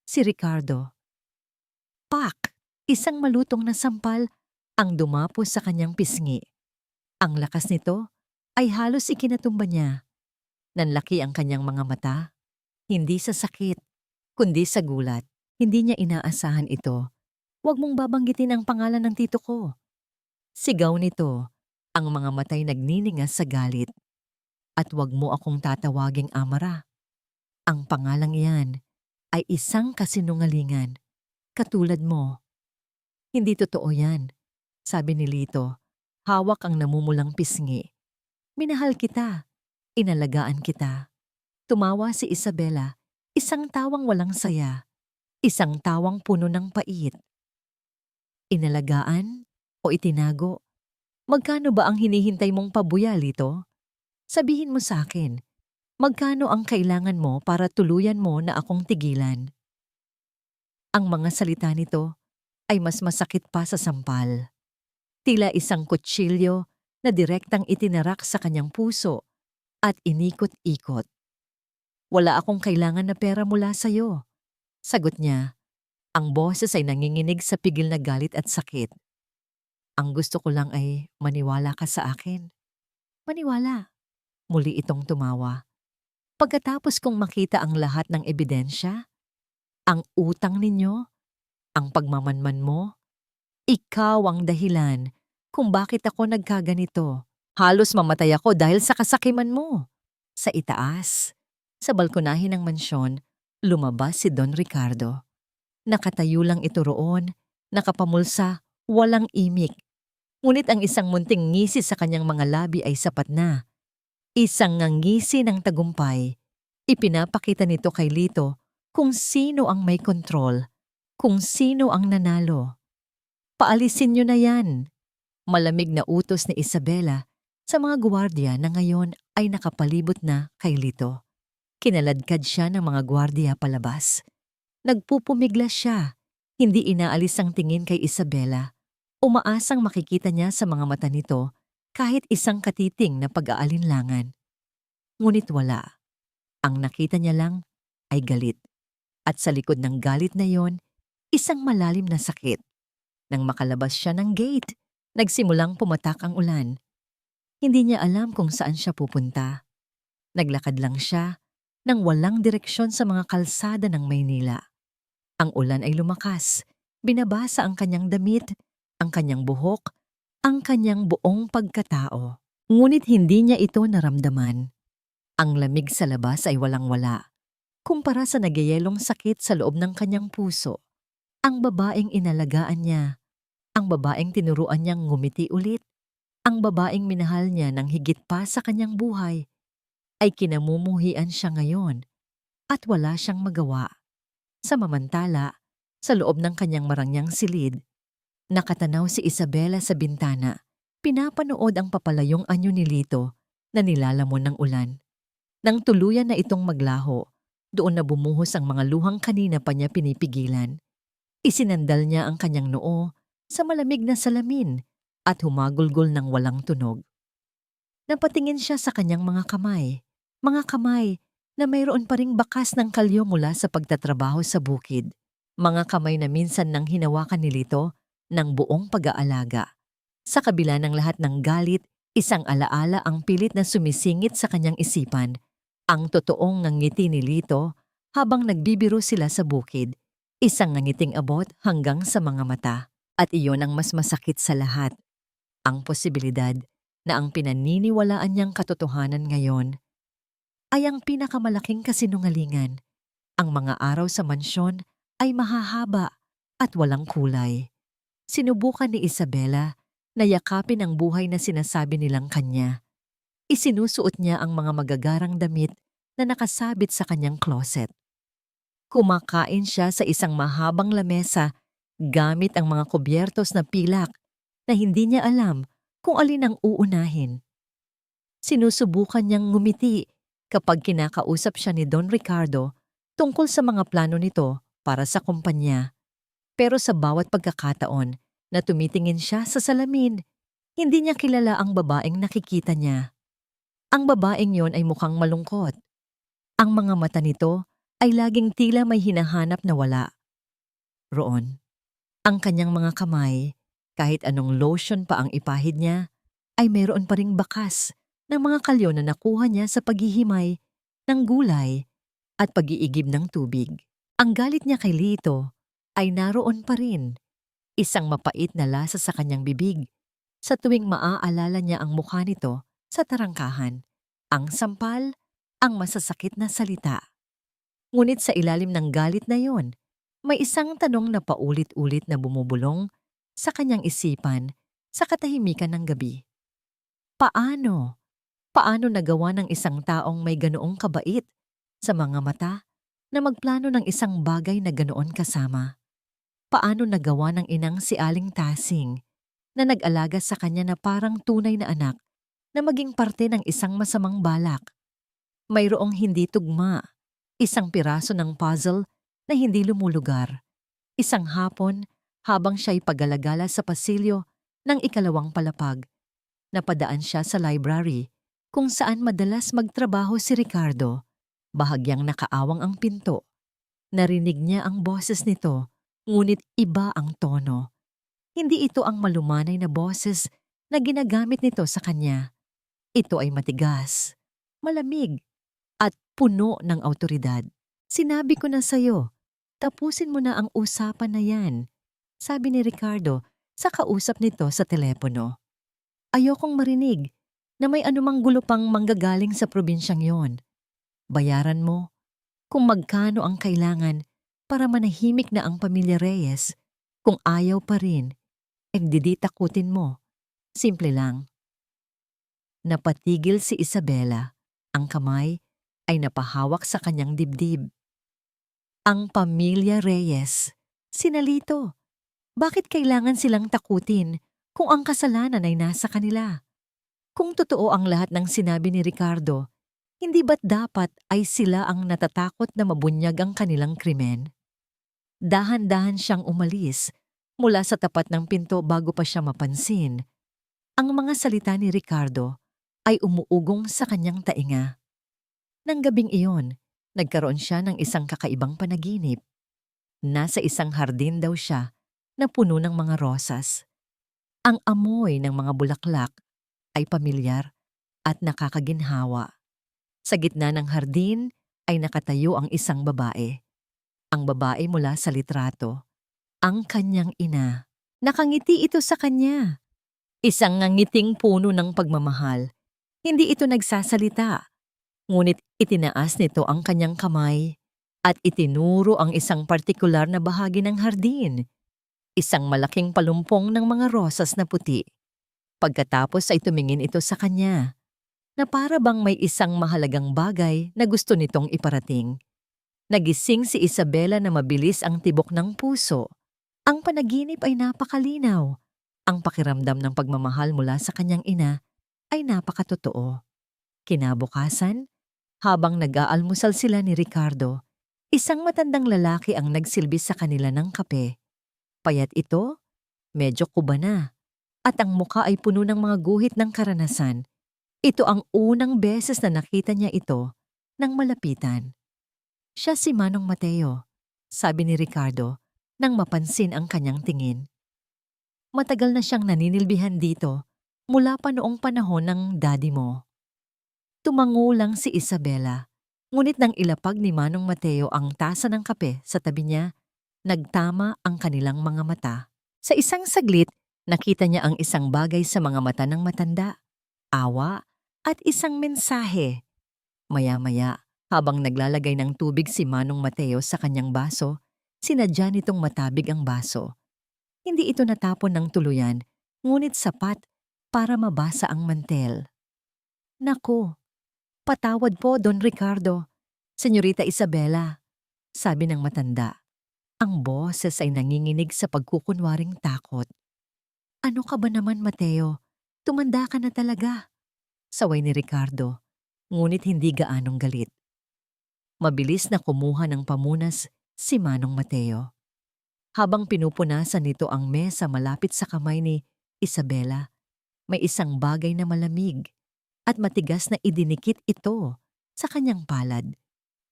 Si Ricardo." Pak! Isang malutong na sampal ang dumapos sa kanyang pisngi. Ang lakas nito ay halos ikinatumba niya. Nanlaki ang kanyang mga mata, hindi sa sakit, kundi sa gulat. Hindi niya inaasahan ito. "Huwag mong babanggitin ang pangalan ng tito ko." Sigaw nito, ang mga matay nagniningas sa galit. "At huwag mo akong tatawaging Amara. Ang pangalang iyan ay isang kasinungalingan, katulad mo." "Hindi totoo yan," sabi ni Lito. Hawak ang namumulang pisngi. "Minahal kita. Inalagaan kita." Tumawa si Isabela, isang tawang walang saya, isang tawang puno ng pait. "Inalagaan o itinago? Magkano ba ang hinihintay mong pabuya, Lito? Sabihin mo sa akin, magkano ang kailangan mo para tuluyan mo na akong tigilan?" Ang mga salita nito ay mas masakit pa sa sampal. Tila isang kutsilyo na direktang itinarak sa kanyang puso at inikot-ikot. "Wala akong kailangan na pera mula sa'yo," sagot niya. Ang boses ay nanginginig sa pigil na galit at sakit. "Ang gusto ko lang ay maniwala ka sa akin." "Maniwala?" Muli itong tumawa. "Pagkatapos kong makita ang lahat ng ebidensya, ang utang ninyo, ang pagmamanman mo, Ikaw ang dahilan kung bakit ako nagkaganito. Halos mamatay ako dahil sa kasakiman mo. Sa itaas, sa balkonahe ng mansyon, lumabas si Don Ricardo. Nakatayo lang ito roon, nakapamulsa, walang imik. Ngunit ang isang munting ngisi sa kanyang mga labi ay sapat na. Isang ngangisi ng tagumpay. Ipinapakita nito kay Lito kung sino ang may kontrol, kung sino ang nanalo. Paalisin niyo na yan. Malamig na utos ni Isabela sa mga gwardiya na ngayon ay nakapalibot na kay Lito. Kinaladkad siya ng mga gwardiya palabas. Nagpupumiglas siya, hindi inaalis ang tingin kay Isabela. Umaasang makikita niya sa mga mata nito kahit isang katiting na pag-aalinlangan. Ngunit wala. Ang nakita niya lang ay galit. At sa likod ng galit na yon, isang malalim na sakit. Nang makalabas siya ng gate, nagsimulang pumatak ang ulan. Hindi niya alam kung saan siya pupunta. Naglakad lang siya nang walang direksyon sa mga kalsada ng Maynila. Ang ulan ay lumakas, binabasa ang kanyang damit, ang kanyang buhok, ang kanyang buong pagkatao. Ngunit hindi niya ito naramdaman. Ang lamig sa labas ay walang-wala. Kumpara sa nagyayelong sakit sa loob ng kanyang puso. Ang babaeng inalagaan niya, ang babaeng tinuruan niyang ngumiti ulit, ang babaeng minahal niya ng higit pa sa kanyang buhay, ay kinamumuhian siya ngayon at wala siyang magawa. Samamantala, sa loob ng kanyang marangyang silid, nakatanaw si Isabela sa bintana, pinapanood ang papalayong anyo ni Lito na nilalamon ng ulan. Nang tuluyan na itong maglaho, doon na bumuhos ang mga luhang kanina pa niya pinipigilan. Isinandal niya ang kanyang noo sa malamig na salamin at humagulgol ng walang tunog. Napatingin siya sa kanyang mga kamay na mayroon pa ring bakas ng kalyo mula sa pagtatrabaho sa bukid. Mga kamay na minsan nang hinawakan ni Lito ng buong pag-aalaga. Sa kabila ng lahat ng galit, isang alaala ang pilit na sumisingit sa kanyang isipan. Ang totoong ngangiti ni Lito habang nagbibiro sila sa bukid. Isang ngangiting abot hanggang sa mga mata. At iyon ang mas masakit sa lahat. Ang posibilidad na ang pinaniniwalaan niyang katotohanan ngayon ay ang pinakamalaking kasinungalingan. Ang mga araw sa mansyon ay mahahaba at walang kulay. Sinubukan ni Isabela na yakapin ang buhay na sinasabi nilang kanya. Isinusuot niya ang mga magagarang damit na nakasabit sa kanyang closet. Kumakain siya sa isang mahabang lamesa gamit ang mga kubyertos na pilak na hindi niya alam kung alin ang uunahin. Sinusubukan niyang ngumiti kapag kinakausap siya ni Don Ricardo tungkol sa mga plano nito para sa kumpanya. Pero sa bawat pagkakataon na tumitingin siya sa salamin, hindi niya kilala ang babaeng nakikita niya. Ang babaeng yon ay mukhang malungkot. Ang mga mata nito ay laging tila may hinahanap na wala. Roon, ang kanyang mga kamay, kahit anong lotion pa ang ipahid niya, ay mayroon pa ring bakas ng mga kalyo na nakuha niya sa paghihimay ng gulay at pag-iigib ng tubig. Ang galit niya kay Lito ay naroon pa rin. Isang mapait na lasa sa kanyang bibig sa tuwing maaalala niya ang mukha nito sa tarangkahan. Ang sampal, ang masasakit na salita. Ngunit sa ilalim ng galit na yon, may isang tanong na paulit-ulit na bumubulong sa kanyang isipan sa katahimikan ng gabi. Paano? Paano nagawa ng isang taong may ganoong kabait sa mga mata na magplano ng isang bagay na ganoon kasama? Paano nagawa ng inang si Aling Tasing na nag-alaga sa kanya na parang tunay na anak na maging parte ng isang masamang balak? Mayroong hindi tugma, isang piraso ng puzzle na hindi lumulugar. Isang hapon, habang siya'y paggalagala sa pasilyo ng ikalawang palapag, napadaan siya sa library kung saan madalas magtrabaho si Ricardo. Bahagyang nakaawang ang pinto. Narinig niya ang boses nito, ngunit iba ang tono. Hindi ito ang malumanay na boses na ginagamit nito sa kanya. Ito ay matigas, malamig, at puno ng awtoridad. Sinabi ko na sa'yo, tapusin mo na ang usapan na yan, sabi ni Ricardo sa kausap nito sa telepono. Ayokong marinig na may anumang gulo pang manggagaling sa probinsyang yon. Bayaran mo kung magkano ang kailangan para manahimik na ang pamilya Reyes. Kung ayaw pa rin, diditakutin mo. Simple lang. Napatigil si Isabela. Ang kamay ay napahawak sa kanyang dibdib. Ang pamilya Reyes. Sinalito. Bakit kailangan silang takutin kung ang kasalanan ay nasa kanila? Kung totoo ang lahat ng sinabi ni Ricardo, hindi ba't dapat ay sila ang natatakot na mabunyag ang kanilang krimen? Dahan-dahan siyang umalis mula sa tapat ng pinto bago pa siya mapansin. Ang mga salita ni Ricardo ay umuugong sa kanyang tainga. Nang gabing iyon, nagkaroon siya ng isang kakaibang panaginip. Nasa isang hardin daw siya na puno ng mga rosas. Ang amoy ng mga bulaklak ay pamilyar at nakakaginhawa. Sa gitna ng hardin ay nakatayo ang isang babae. Ang babae mula sa litrato, ang kanyang ina. Nakangiti ito sa kanya. Isang ngangiting puno ng pagmamahal. Hindi ito nagsasalita, ngunit itinaas nito ang kanyang kamay at itinuro ang isang partikular na bahagi ng hardin. Isang malaking palumpong ng mga rosas na puti. Pagkatapos ay tumingin ito sa kanya, na para bang may isang mahalagang bagay na gusto nitong iparating. Nagising si Isabela na mabilis ang tibok ng puso. Ang panaginip ay napakalinaw. Ang pakiramdam ng pagmamahal mula sa kanyang ina ay napakatotoo. Kinabukasan, habang nag-aalmusal sila ni Ricardo, isang matandang lalaki ang nagsilbi sa kanila ng kape. Payat ito, medyo kuba na, at ang muka ay puno ng mga guhit ng karanasan. Ito ang unang beses na nakita niya ito nang malapitan. Siya si Manong Mateo, sabi ni Ricardo nang mapansin ang kanyang tingin. Matagal na siyang naninilbihan dito mula pa noong panahon ng daddy mo. Tumango lang si Isabela, ngunit nang ilapag ni Manong Mateo ang tasa ng kape sa tabi niya, nagtama ang kanilang mga mata. Sa isang saglit, nakita niya ang isang bagay sa mga mata ng matanda, awa at isang mensahe. Maya-maya, habang naglalagay ng tubig si Manong Mateo sa kanyang baso, sinadya nitong matabig ang baso. Hindi ito natapon ng tuluyan, ngunit sapat para mabasa ang mantel. Naku, patawad po, Don Ricardo. Senyorita Isabela, sabi ng matanda. Ang boses ay nanginginig sa pagkukunwaring takot. Ano ka ba naman, Mateo? Tumanda ka na talaga. Saway ni Ricardo, ngunit hindi gaanong galit. Mabilis na kumuha ng pamunas si Manong Mateo. Habang pinupunasan nito ang mesa malapit sa kamay ni Isabela, may isang bagay na malamig at matigas na idinikit ito sa kanyang palad,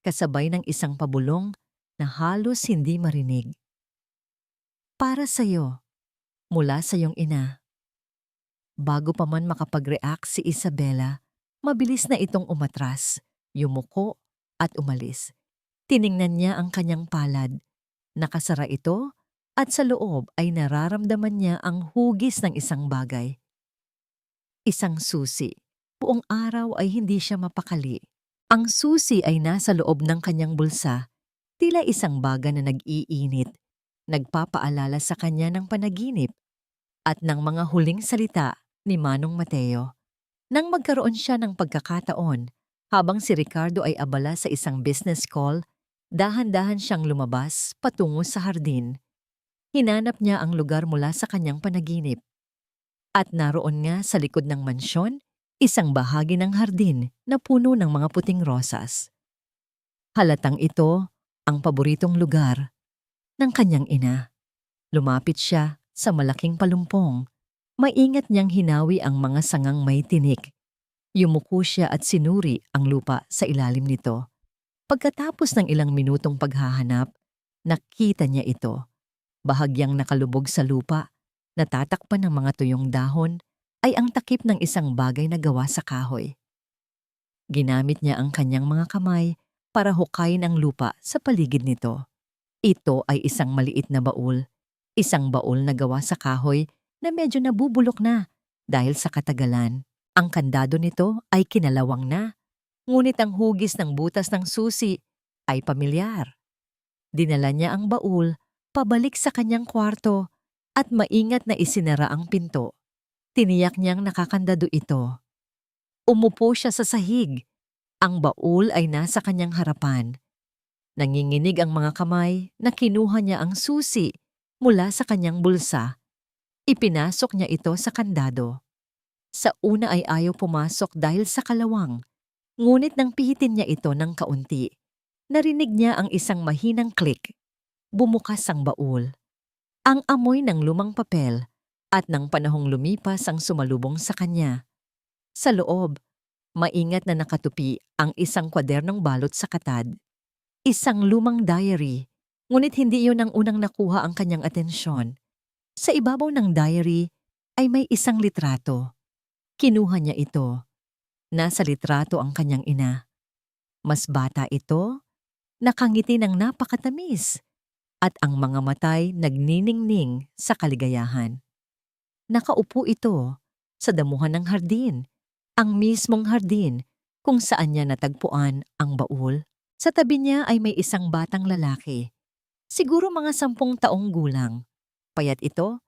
kasabay ng isang pabulong na halos hindi marinig. Para sa'yo, mula sa iyong ina. Bago pa man makapag-react si Isabela, mabilis na itong umatras, yumuko at umalis. Tiningnan niya ang kanyang palad. Nakasara ito at sa loob ay nararamdaman niya ang hugis ng isang bagay. Isang susi. Buong araw ay hindi siya mapakali. Ang susi ay nasa loob ng kanyang bulsa, tila isang baga na nag-iinit, nagpapaalala sa kanya ng panaginip at ng mga huling salita ni Manong Mateo. Nang magkaroon siya ng pagkakataon, habang si Ricardo ay abala sa isang business call, dahan-dahan siyang lumabas patungo sa hardin. Hinanap niya ang lugar mula sa kanyang panaginip. At naroon nga sa likod ng mansyon, isang bahagi ng hardin na puno ng mga puting rosas. Halatang ito ang paboritong lugar ng kanyang ina. Lumapit siya sa malaking palumpong. Maingat niyang hinawi ang mga sangang may tinik. Yumuko siya at sinuri ang lupa sa ilalim nito. Pagkatapos ng ilang minutong paghahanap, nakita niya ito. Bahagyang nakalubog sa lupa, natatakpan ng mga tuyong dahon, ay ang takip ng isang bagay na gawa sa kahoy. Ginamit niya ang kanyang mga kamay para hukayin ang lupa sa paligid nito. Ito ay isang maliit na baul. Isang baul na gawa sa kahoy na medyo nabubulok na dahil sa katagalan. Ang kandado nito ay kinalawang na, ngunit ang hugis ng butas ng susi ay pamilyar. Dinala niya ang baul pabalik sa kanyang kwarto at maingat na isinara ang pinto. Tiniyak niyang nakakandado ito. Umupo siya sa sahig. Ang baul ay nasa kanyang harapan. Nanginginig ang mga kamay na kinuha niya ang susi mula sa kanyang bulsa. Ipinasok niya ito sa kandado. Sa una ay ayaw pumasok dahil sa kalawang, ngunit nang pihitin niya ito ng kaunti, narinig niya ang isang mahinang click. Bumukas ang baul. Ang amoy ng lumang papel at ng panahong lumipas ang sumalubong sa kanya. Sa loob, maingat na nakatupi ang isang kwadernong balot sa katad. Isang lumang diary, ngunit hindi iyon ang unang nakuha ang kanyang atensyon. Sa ibabaw ng diary ay may isang litrato. Kinuha niya ito. Nasa litrato ang kanyang ina. Mas bata ito, nakangiti ng napakatamis, at ang mga matay nagniningning sa kaligayahan. Nakaupo ito sa damuhan ng hardin, ang mismong hardin kung saan niya natagpuan ang baul. Sa tabi niya ay may isang batang lalaki, siguro mga 10 taong gulang. Payat ito,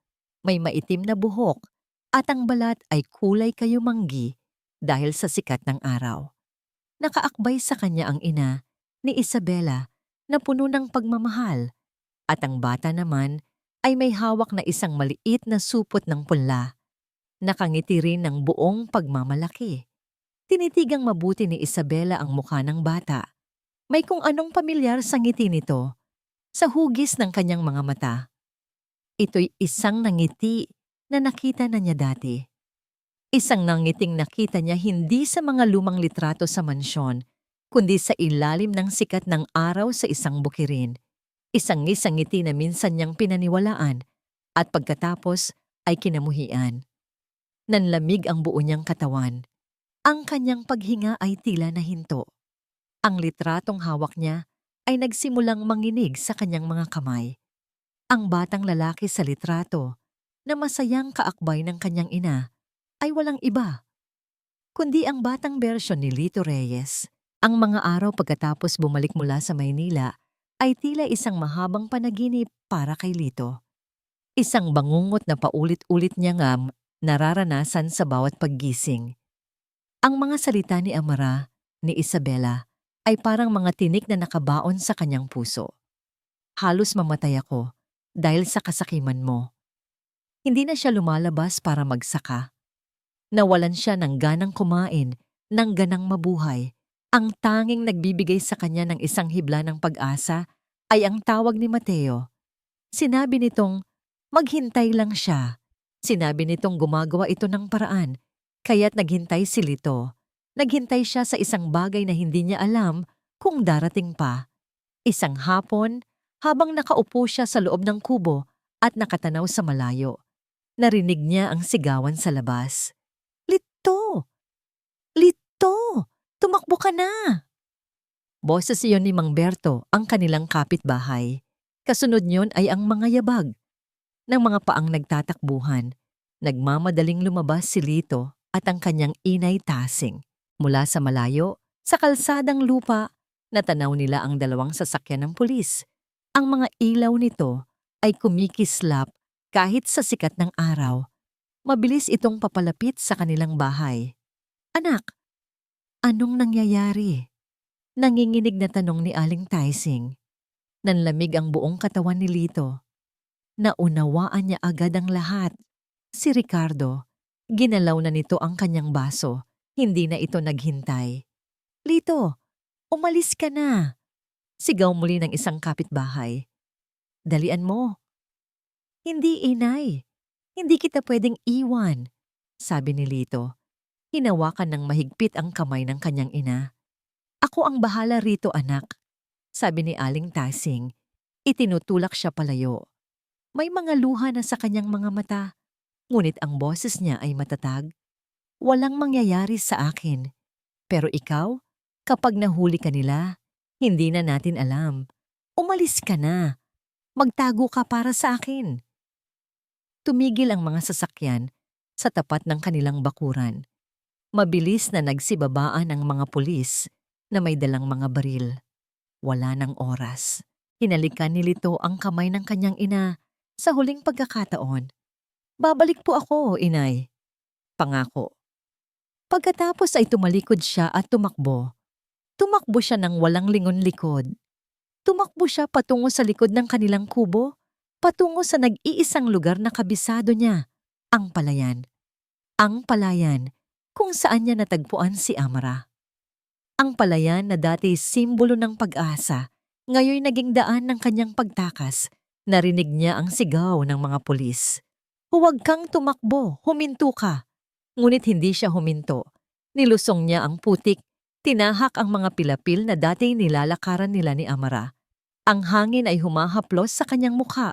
may maitim na buhok, at ang balat ay kulay kayumanggi dahil sa sikat ng araw. Nakaakbay sa kanya ang ina ni Isabela na puno ng pagmamahal, at ang bata naman ay may hawak na isang maliit na supot ng punla. Nakangiti rin ng buong pagmamalaki. Tinitigang mabuti ni Isabela ang mukha ng bata. May kung anong pamilyar sa ngiti nito, sa hugis ng kanyang mga mata. Ito'y isang nangiti na nakita na niya dati. Isang nangiting nakita niya hindi sa mga lumang litrato sa mansyon, kundi sa ilalim ng sikat ng araw sa isang bukirin. Isang ngiti na minsan niyang pinaniwalaan at pagkatapos ay kinamuhian. Nanlamig ang buo niyang katawan. Ang kanyang paghinga ay tila nahinto. Ang litratong hawak niya ay nagsimulang manginig sa kanyang mga kamay. Ang batang lalaki sa litrato na masayang kaakbay ng kanyang ina ay walang iba, kundi ang batang bersyon ni Lito Reyes. Ang mga araw pagkatapos bumalik mula sa Maynila ay tila isang mahabang panaginip para kay Lito. Isang bangungot na paulit-ulit niya nga nararanasan sa bawat paggising. Ang mga salita ni Amara, ni Isabela, ay parang mga tinik na nakabaon sa kanyang puso. Halos mamatay ako dahil sa kasakiman mo. Hindi na siya lumalabas para magsaka. Nawalan siya ng ganang kumain, ng ganang mabuhay. Ang tanging nagbibigay sa kanya ng isang hibla ng pag-asa ay ang tawag ni Mateo. Sinabi nitong maghintay lang siya. Sinabi nitong gumagawa ito ng paraan, kaya't naghintay si Lito. Naghintay siya sa isang bagay na hindi niya alam kung darating pa. Isang hapon, habang nakaupo siya sa loob ng kubo at nakatanaw sa malayo, narinig niya ang sigawan sa labas. Lito! Lito! Tumakbo ka na! Boses iyon ni Mang Berto, ang kanilang kapitbahay. Kasunod niyon ay ang mga yabag ng mga paang nagtatakbuhan. Nagmamadaling lumabas si Lito at ang kanyang inay Tasing. Mula sa malayo, sa kalsadang lupa, natanaw nila ang 2 sasakyan ng pulis. Ang mga ilaw nito ay kumikislap kahit sa sikat ng araw. Mabilis itong papalapit sa kanilang bahay. Anak, anong nangyayari? Nanginginig na tanong ni Aling Tasing. Nanlamig ang buong katawan ni Lito. Naunawaan niya agad ang lahat. Si Ricardo, ginalaw na nito ang kanyang baso. Hindi na ito naghintay. Lito, umalis ka na! Sigaw muli ng isang kapitbahay. Dalian mo. Hindi, inay. Hindi kita pwedeng iwan, sabi ni Lito. Hinawakan ng mahigpit ang kamay ng kanyang ina. Ako ang bahala rito, anak, sabi ni Aling Tasing. Itinutulak siya palayo. May mga luha na sa kanyang mga mata, ngunit ang boses niya ay matatag. Walang mangyayari sa akin. Pero ikaw, kapag nahuli ka nila, hindi na natin alam. Umalis ka na. Magtago ka para sa akin. tumigil ang mga sasakyan sa tapat ng kanilang bakuran. Mabilis na nagsibabaan ang mga pulis na may dalang mga baril. Wala ng oras. Hinalikan ni Lito ang kamay ng kanyang ina sa huling pagkakataon. Babalik po ako, inay. Pangako. Pagkatapos ay tumalikod siya at tumakbo. Tumakbo siya ng walang lingon-likod. Tumakbo siya patungo sa likod ng kanilang kubo, patungo sa nag-iisang lugar na kabisado niya, ang palayan. Ang palayan kung saan niya natagpuan si Amara. Ang palayan na dati simbolo ng pag-asa, ngayon naging daan ng kanyang pagtakas. Narinig niya ang sigaw ng mga pulis. Huwag kang tumakbo, huminto ka. Ngunit hindi siya huminto. Nilusong niya ang putik, tinahak ang mga pilapil na dati nilalakaran nila ni Amara. Ang hangin ay humahaplos sa kanyang mukha,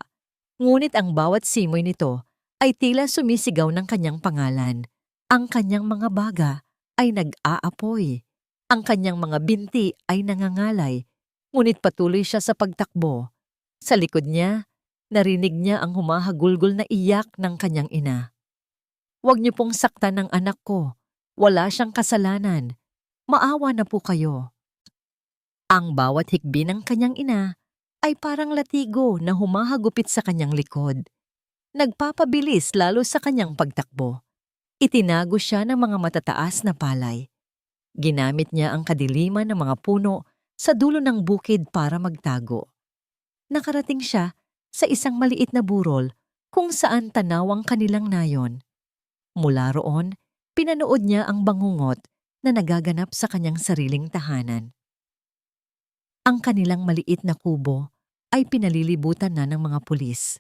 ngunit ang bawat simoy nito ay tila sumisigaw ng kanyang pangalan. Ang kanyang mga baga ay nag-aapoy. Ang kanyang mga binti ay nangangalay, ngunit patuloy siya sa pagtakbo. Sa likod niya, narinig niya ang humahagulgol na iyak ng kanyang ina. Huwag niyo pong saktan ng anak ko. Wala siyang kasalanan. Maawa na po kayo. Ang bawat hikbi ng kanyang ina ay parang latigo na humahagupit sa kanyang likod. Nagpapabilis lalo sa kanyang pagtakbo. Itinago siya ng mga matataas na palay. Ginamit niya ang kadiliman ng mga puno sa dulo ng bukid para magtago. Nakarating siya sa isang maliit na burol kung saan tanawang kanilang nayon. Mula roon, pinanood niya ang bangungot na nagaganap sa kanyang sariling tahanan. Ang kanilang maliit na kubo ay pinalilibutan na ng mga pulis.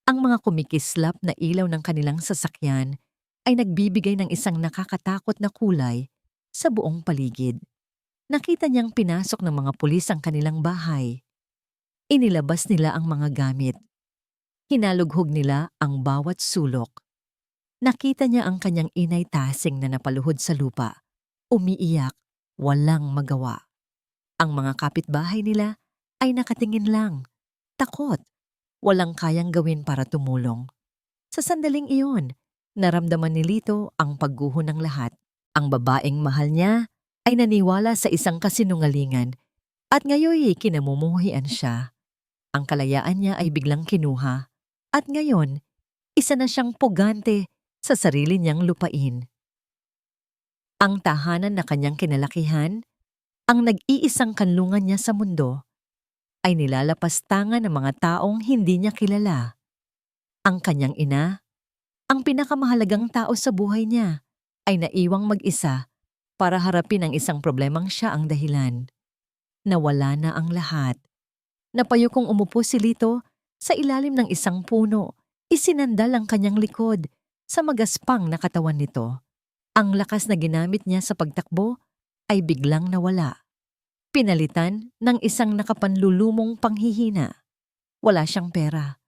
Ang mga kumikislap na ilaw ng kanilang sasakyan ay nagbibigay ng isang nakakatakot na kulay sa buong paligid. Nakita niyang pinasok ng mga pulis ang kanilang bahay. Inilabas nila ang mga gamit. Hinalughog nila ang bawat sulok. Nakita niya ang kanyang inay tasing na napaluhod sa lupa. Umiiyak, walang magawa. Ang mga kapitbahay nila ay nakatingin lang, takot, walang kayang gawin para tumulong. Sa sandaling iyon, naramdaman ni Lito ang pagguho ng lahat. Ang babaeng mahal niya ay naniwala sa isang kasinungalingan at ngayoy kinamumuhian siya. Ang kalayaan niya ay biglang kinuha at ngayon, isa na siyang pugante sa sarili niyang lupain. Ang tahanan na kanyang kinalakihan, ang nag-iisang kanlungan niya sa mundo, ay nilalapastangan ng mga taong hindi niya kilala. Ang kanyang ina, ang pinakamahalagang tao sa buhay niya, ay naiwang mag-isa para harapin ang isang problemang siya ang dahilan. Nawala na ang lahat. Napayukong umupo si Lito sa ilalim ng isang puno, isinandal ang kanyang likod sa magaspang na katawan nito. Ang lakas na ginamit niya sa pagtakbo ay biglang nawala. Pinalitan ng isang nakapanlulumong panghihina. Wala siyang pera.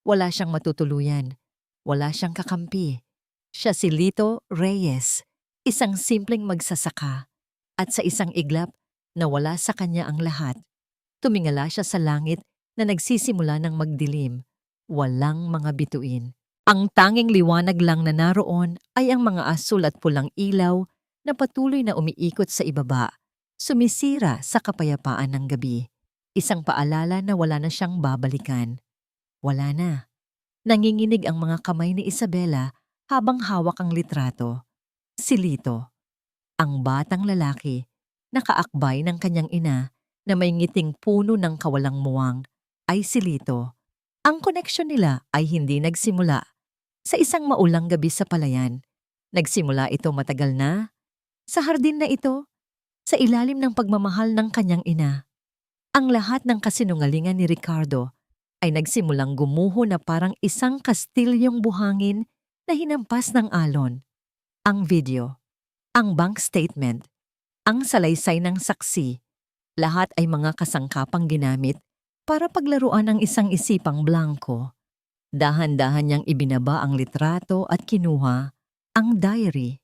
Wala siyang matutuluyan. Wala siyang kakampi. Siya si Lito Reyes, isang simpleng magsasaka. At sa isang iglap, nawala sa kanya ang lahat. Tumingala siya sa langit na nagsisimula ng magdilim. Walang mga bituin. Ang tanging liwanag lang na naroon ay ang mga asul at pulang ilaw na patuloy na umiikot sa ibaba, sumisira sa kapayapaan ng gabi. Isang paalala na wala na siyang babalikan. Wala na. Nanginginig ang mga kamay ni Isabela habang hawak ang litrato. Si Lito, ang batang lalaki, nakaakbay ng kanyang ina na may ngiting puno ng kawalang muwang, ay si Lito. Ang koneksyon nila ay hindi nagsimula sa isang maulang gabi sa palayan. Nagsimula ito matagal na, sa hardin na ito, sa ilalim ng pagmamahal ng kanyang ina. Ang lahat ng kasinungalingan ni Ricardo ay nagsimulang gumuho na parang isang kastilyong buhangin na hinampas ng alon. Ang video, ang bank statement, ang salaysay ng saksi, lahat ay mga kasangkapang ginamit para paglaruan ang isang isipang blanko. Dahan-dahan niyang ibinaba ang litrato at kinuha ang diary.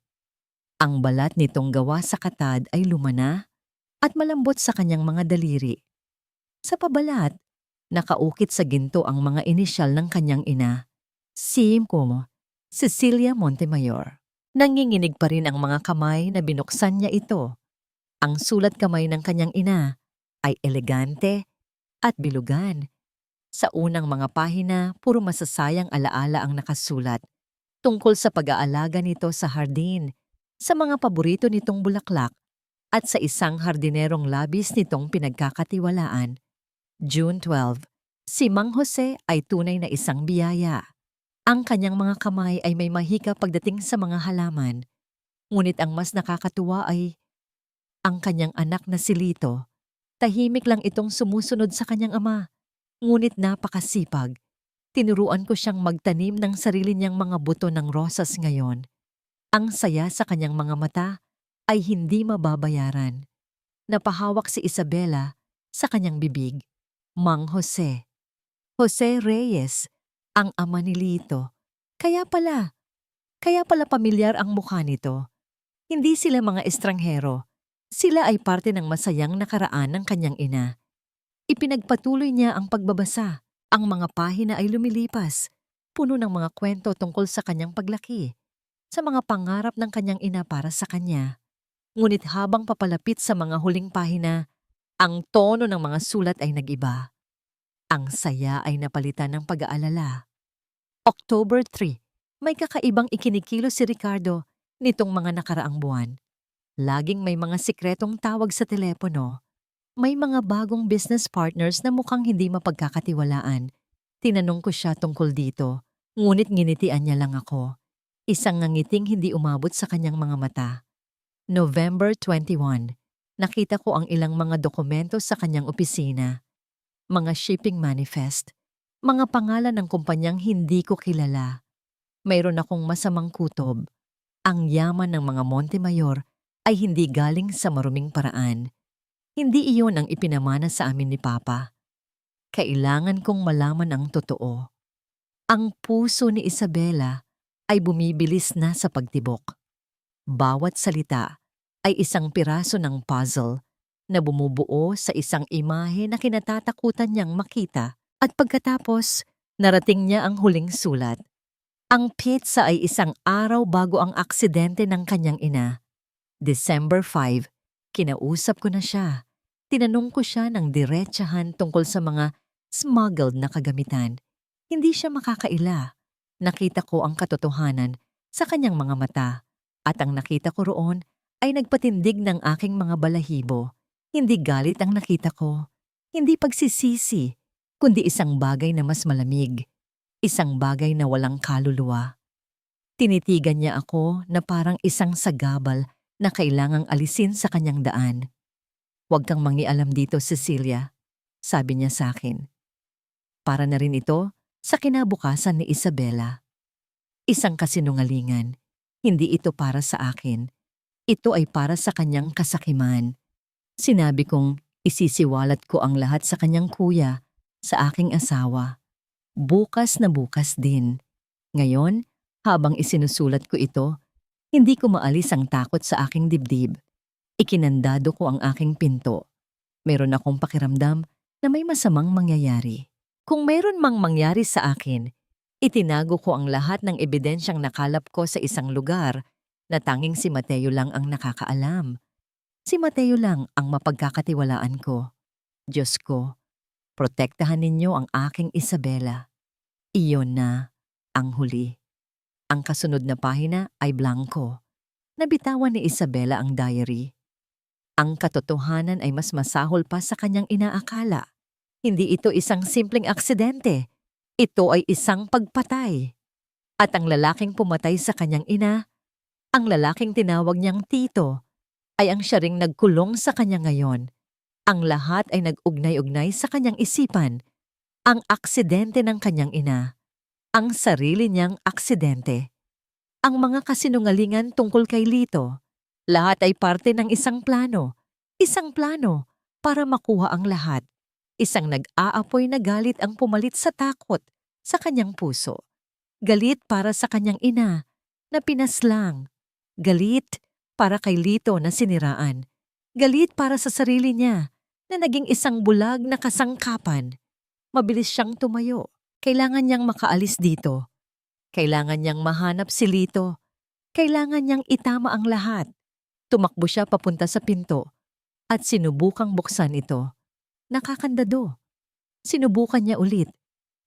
Ang balat nitong gawa sa katad ay lumana at malambot sa kanyang mga daliri. Sa pabalat, nakaukit sa ginto ang mga inisyal ng kanyang ina. Siyempre, Cecilia Montemayor. Nanginginig pa rin ang mga kamay na binuksan niya ito. Ang sulat kamay ng kanyang ina ay elegante at bilugan. Sa unang mga pahina, puro masasayang alaala ang nakasulat tungkol sa pag-aalaga nito sa hardin, sa mga paborito nitong bulaklak, at sa isang hardinerong labis nitong pinagkakatiwalaan. June 12, si Mang Jose ay tunay na isang biyaya. Ang kanyang mga kamay ay may mahika pagdating sa mga halaman. Ngunit ang mas nakakatuwa ay ang kanyang anak na si Lito. Tahimik lang itong sumusunod sa kanyang ama, ngunit napakasipag. Tinuruan ko siyang magtanim ng sarili niyang mga buto ng rosas ngayon. Ang saya sa kanyang mga mata ay hindi mababayaran. Napahawak si Isabela sa kanyang bibig. Mang Jose. Jose Reyes, ang ama ni Lito. Kaya pala pamilyar ang mukha nito. Hindi sila mga estranghero. Sila ay parte ng masayang nakaraan ng kanyang ina. Ipinagpatuloy niya ang pagbabasa. Ang mga pahina ay lumilipas, puno ng mga kwento tungkol sa kanyang paglaki, sa mga pangarap ng kanyang ina para sa kanya. Ngunit habang papalapit sa mga huling pahina, ang tono ng mga sulat ay nag-iba. Ang saya ay napalitan ng pag-aalala. October 3, may kakaibang ikinikilos si Ricardo nitong mga nakaraang buwan. Laging may mga sikretong tawag sa telepono. May mga bagong business partners na mukhang hindi mapagkakatiwalaan. Tinanong ko siya tungkol dito, ngunit nginitian niya lang ako. Isang ngangiting hindi umabot sa kanyang mga mata. November 21, nakita ko ang ilang mga dokumento sa kanyang opisina. Mga shipping manifest, mga pangalan ng kumpanyang hindi ko kilala. Mayroon akong masamang kutob. Ang yaman ng mga Montemayor ay hindi galing sa maruming paraan. Hindi iyon ang ipinamana sa amin ni Papa. Kailangan kong malaman ang totoo. Ang puso ni Isabela ay bumibilis na sa pagtibok. Bawat salita ay isang piraso ng puzzle na bumubuo sa isang imahe na kinatatakutan niyang makita. At pagkatapos, narating niya ang huling sulat. Ang pizza ay isang araw bago ang aksidente ng kanyang ina. December 5, kinausap ko na siya. Tinanong ko siya ng diretsahan tungkol sa mga smuggled na kagamitan. Hindi siya makakaila. Nakita ko ang katotohanan sa kanyang mga mata at ang nakita ko roon ay nagpatindig ng aking mga balahibo. Hindi galit ang nakita ko, hindi pagsisisi, kundi isang bagay na mas malamig, isang bagay na walang kaluluwa. Tinitigan niya ako na parang isang sagabal na kailangang alisin sa kanyang daan. "Huwag kang mangialam dito, Cecilia," sabi niya sa akin. Para na rin ito sa kinabukasan ni Isabela. Isang kasinungalingan. Hindi ito para sa akin. Ito ay para sa kanyang kasakiman. Sinabi kong isisiwalat ko ang lahat sa kanyang kuya, sa aking asawa. Bukas na bukas din. Ngayon, habang isinusulat ko ito, hindi ko maalis ang takot sa aking dibdib. Ikinandado ko ang aking pinto. Meron akong pakiramdam na may masamang mangyayari. Kung meron mang mangyari sa akin, itinago ko ang lahat ng ebidensyang nakalap ko sa isang lugar na tanging si Mateo lang ang nakakaalam. Si Mateo lang ang mapagkakatiwalaan ko. Diyos ko, protektahan ninyo ang aking Isabela. Iyon na ang huli. Ang kasunod na pahina ay blanco. Nabitawan ni Isabela ang diary. Ang katotohanan ay mas masahol pa sa kanyang inaakala. Hindi ito isang simpleng aksidente. Ito ay isang pagpatay. At ang lalaking pumatay sa kanyang ina, ang lalaking tinawag niyang tito, ay ang siya ring nagkulong sa kanya ngayon. Ang lahat ay nag-ugnay-ugnay sa kanyang isipan. Ang aksidente ng kanyang ina. Ang sarili niyang aksidente. Ang mga kasinungalingan tungkol kay Lito. Lahat ay parte ng isang plano. Isang plano para makuha ang lahat. Isang nag-aapoy na galit ang pumalit sa takot sa kanyang puso. Galit para sa kanyang ina na pinaslang. Galit para kay Lito na siniraan. Galit para sa sarili niya na naging isang bulag na kasangkapan. Mabilis siyang tumayo. Kailangan niyang makaalis dito. Kailangan niyang mahanap si Lito. Kailangan niyang itama ang lahat. Tumakbo siya papunta sa pinto at sinubukang buksan ito. Nakakandado. Sinubukan niya ulit.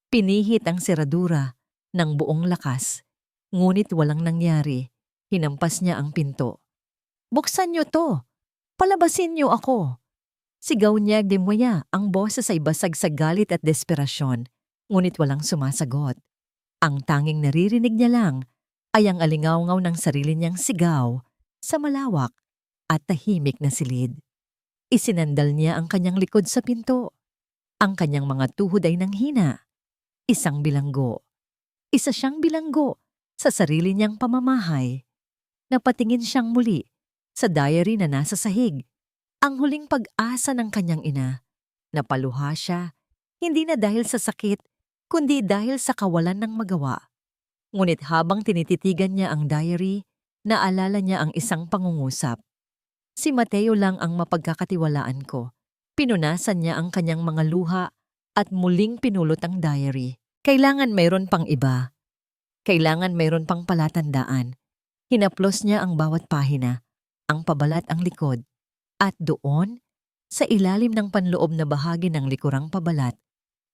Pinihit ang seradura ng buong lakas. Ngunit walang nangyari. Hinampas niya ang pinto. "Buksan niyo to! Palabasin niyo ako!" Sigaw niya Demoya, ang boses ay basag sa galit at desperasyon. Ngunit walang sumasagot. Ang tanging naririnig niya lang ay ang alingawngaw ng sarili niyang sigaw sa malawak at tahimik na silid. Isinandal niya ang kanyang likod sa pinto. Ang kanyang mga tuhod ay nanghina. Isang bilanggo. Isa siyang bilanggo sa sarili niyang pamamahay. Napatingin siyang muli sa diary na nasa sahig. Ang huling pag-asa ng kanyang ina. Napaluha siya, hindi na dahil sa sakit, kundi dahil sa kawalan ng magawa. Ngunit habang tinititigan niya ang diary, naalala niya ang isang pangungusap. Si Mateo lang ang mapagkakatiwalaan ko. Pinunasan niya ang kanyang mga luha at muling pinulot ang diary. Kailangan mayroon pang iba. Kailangan mayroon pang palatandaan. Hinaplos niya ang bawat pahina, ang pabalat ang likod. At doon, sa ilalim ng panloob na bahagi ng likurang pabalat,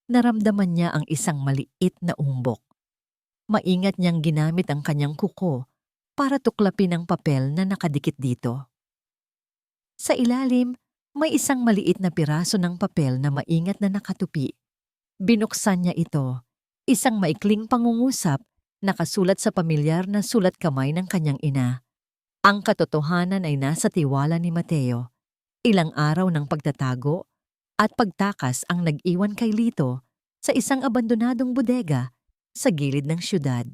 naramdaman niya ang isang maliit na umbok. Maingat niyang ginamit ang kanyang kuko para tuklapin ang papel na nakadikit dito. Sa ilalim, may isang maliit na piraso ng papel na maingat na nakatupi. Binuksan niya ito, isang maikling pangungusap nakasulat sa pamilyar na sulat kamay ng kanyang ina. Ang katotohanan ay nasa tiwala ni Mateo. Ilang araw ng pagtatago at pagtakas ang nag-iwan kay Lito sa isang abandonadong bodega sa gilid ng syudad.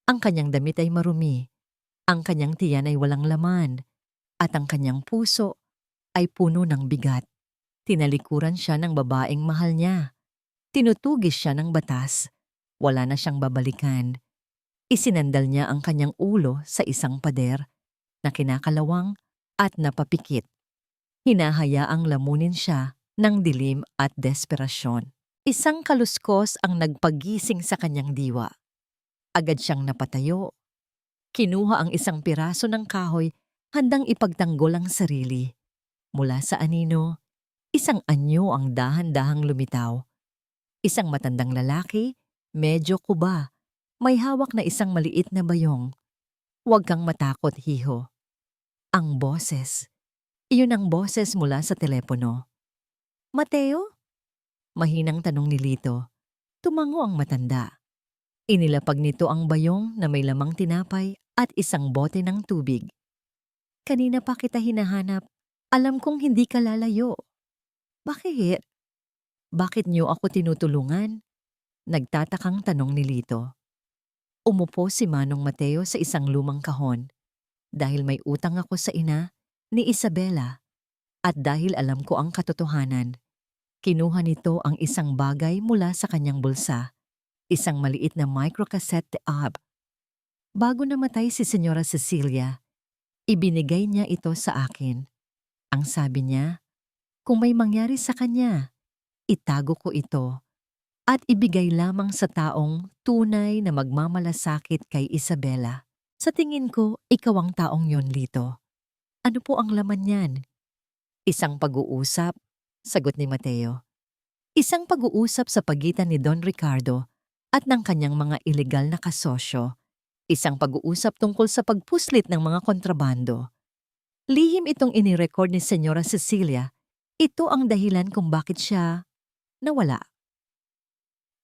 Ang kanyang damit ay marumi, ang kanyang tiyan ay walang laman, at ang kanyang puso ay puno ng bigat. Tinalikuran siya ng babaeng mahal niya. Tinutugis siya ng batas. Wala na siyang babalikan. Isinandal niya ang kanyang ulo sa isang pader na kinakalawang at napapikit. Hinahayaang lamunin siya ng dilim at desperasyon. Isang kaluskos ang nagpagising sa kanyang diwa. Agad siyang napatayo. Kinuha ang isang piraso ng kahoy, handang ipagtanggol ang sarili. Mula sa anino, isang anyo ang dahan-dahang lumitaw. Isang matandang lalaki, medyo kuba, may hawak na isang maliit na bayong. "Huwag kang matakot, hiho." Ang boses. Iyon ang boses mula sa telepono. "Mateo?" Mahinang tanong ni Lito. Tumango ang matanda. Inilapag nito ang bayong na may lamang tinapay at isang bote ng tubig. "Kanina pa kita hinahanap. Alam kong hindi ka lalayo." "Bakit? Bakit niyo ako tinutulungan?" Nagtatakang tanong ni Lito. Umupo si Manong Mateo sa isang lumang kahon. "Dahil may utang ako sa ina ni Isabela at dahil alam ko ang katotohanan." Kinuha nito ang isang bagay mula sa kanyang bulsa, isang maliit na microcassette tape. Bago namatay si Senyora Cecilia, ibinigay niya ito sa akin. Ang sabi niya, kung may mangyari sa kanya, itago ko ito at ibigay lamang sa taong tunay na magmamalasakit kay Isabela. Sa tingin ko, ikaw ang taong yon, Lito. Ano po ang laman niyan? "Isang pag-uusap," sagot ni Mateo. "Isang pag-uusap sa pagitan ni Don Ricardo at ng kanyang mga ilegal na kasosyo. Isang pag-uusap tungkol sa pagpuslit ng mga kontrabando. Lihim itong inirecord ni Senyora Cecilia. Ito ang dahilan kung bakit siya nawala."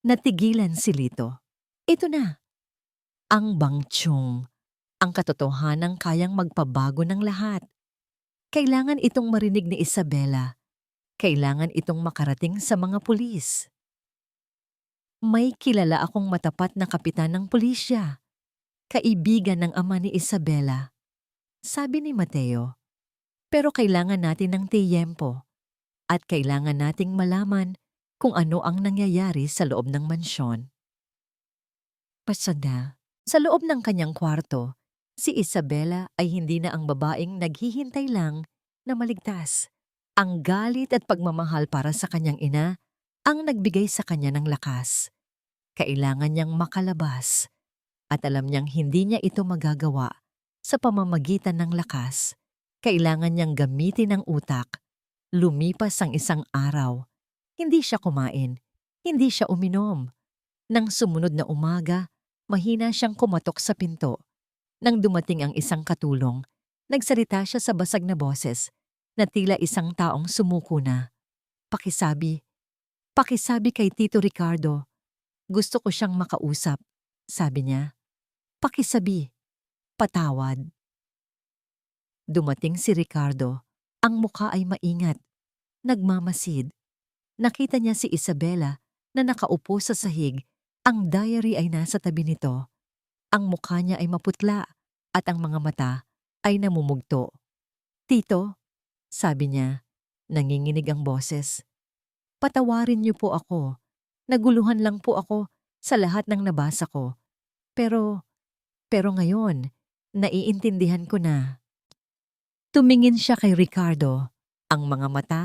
Natigilan si Lito. Ito na. Ang bangtsyong. Ang katotohanang kayang magpabago ng lahat. Kailangan itong marinig ni Isabela. Kailangan itong makarating sa mga pulis. "May kilala akong matapat na kapitan ng pulisya. Kaibigan ng ama ni Isabela," sabi ni Mateo. "Pero kailangan natin ng tiyempo at kailangan nating malaman kung ano ang nangyayari sa loob ng mansyon." Pasada, sa loob ng kanyang kwarto, si Isabela ay hindi na ang babaeng naghihintay lang na maligtas. Ang galit at pagmamahal para sa kanyang ina ang nagbigay sa kanya ng lakas. Kailangan niyang makalabas. At alam niyang hindi niya ito magagawa sa pamamagitan ng lakas. Kailangan niyang gamitin ang utak. Lumipas ang isang araw. Hindi siya kumain. Hindi siya uminom. Nang sumunod na umaga, mahina siyang kumatok sa pinto. Nang dumating ang isang katulong, nagsalita siya sa basag na boses na tila isang taong sumuko na. Pakisabi kay Tito Ricardo. Gusto ko siyang makausap, sabi niya. Pakisabi, patawad. Dumating si Ricardo. Ang mukha ay maingat. Nagmamasid. Nakita niya si Isabela na nakaupo sa sahig. Ang diary ay nasa tabi nito. Ang mukha niya ay maputla at ang mga mata ay namumugto. Tito, sabi niya, nanginginig ang boses. Patawarin niyo po ako. Naguluhan lang po ako sa lahat ng nabasa ko. Pero ngayon, naiintindihan ko na. Tumingin siya kay Ricardo. Ang mga mata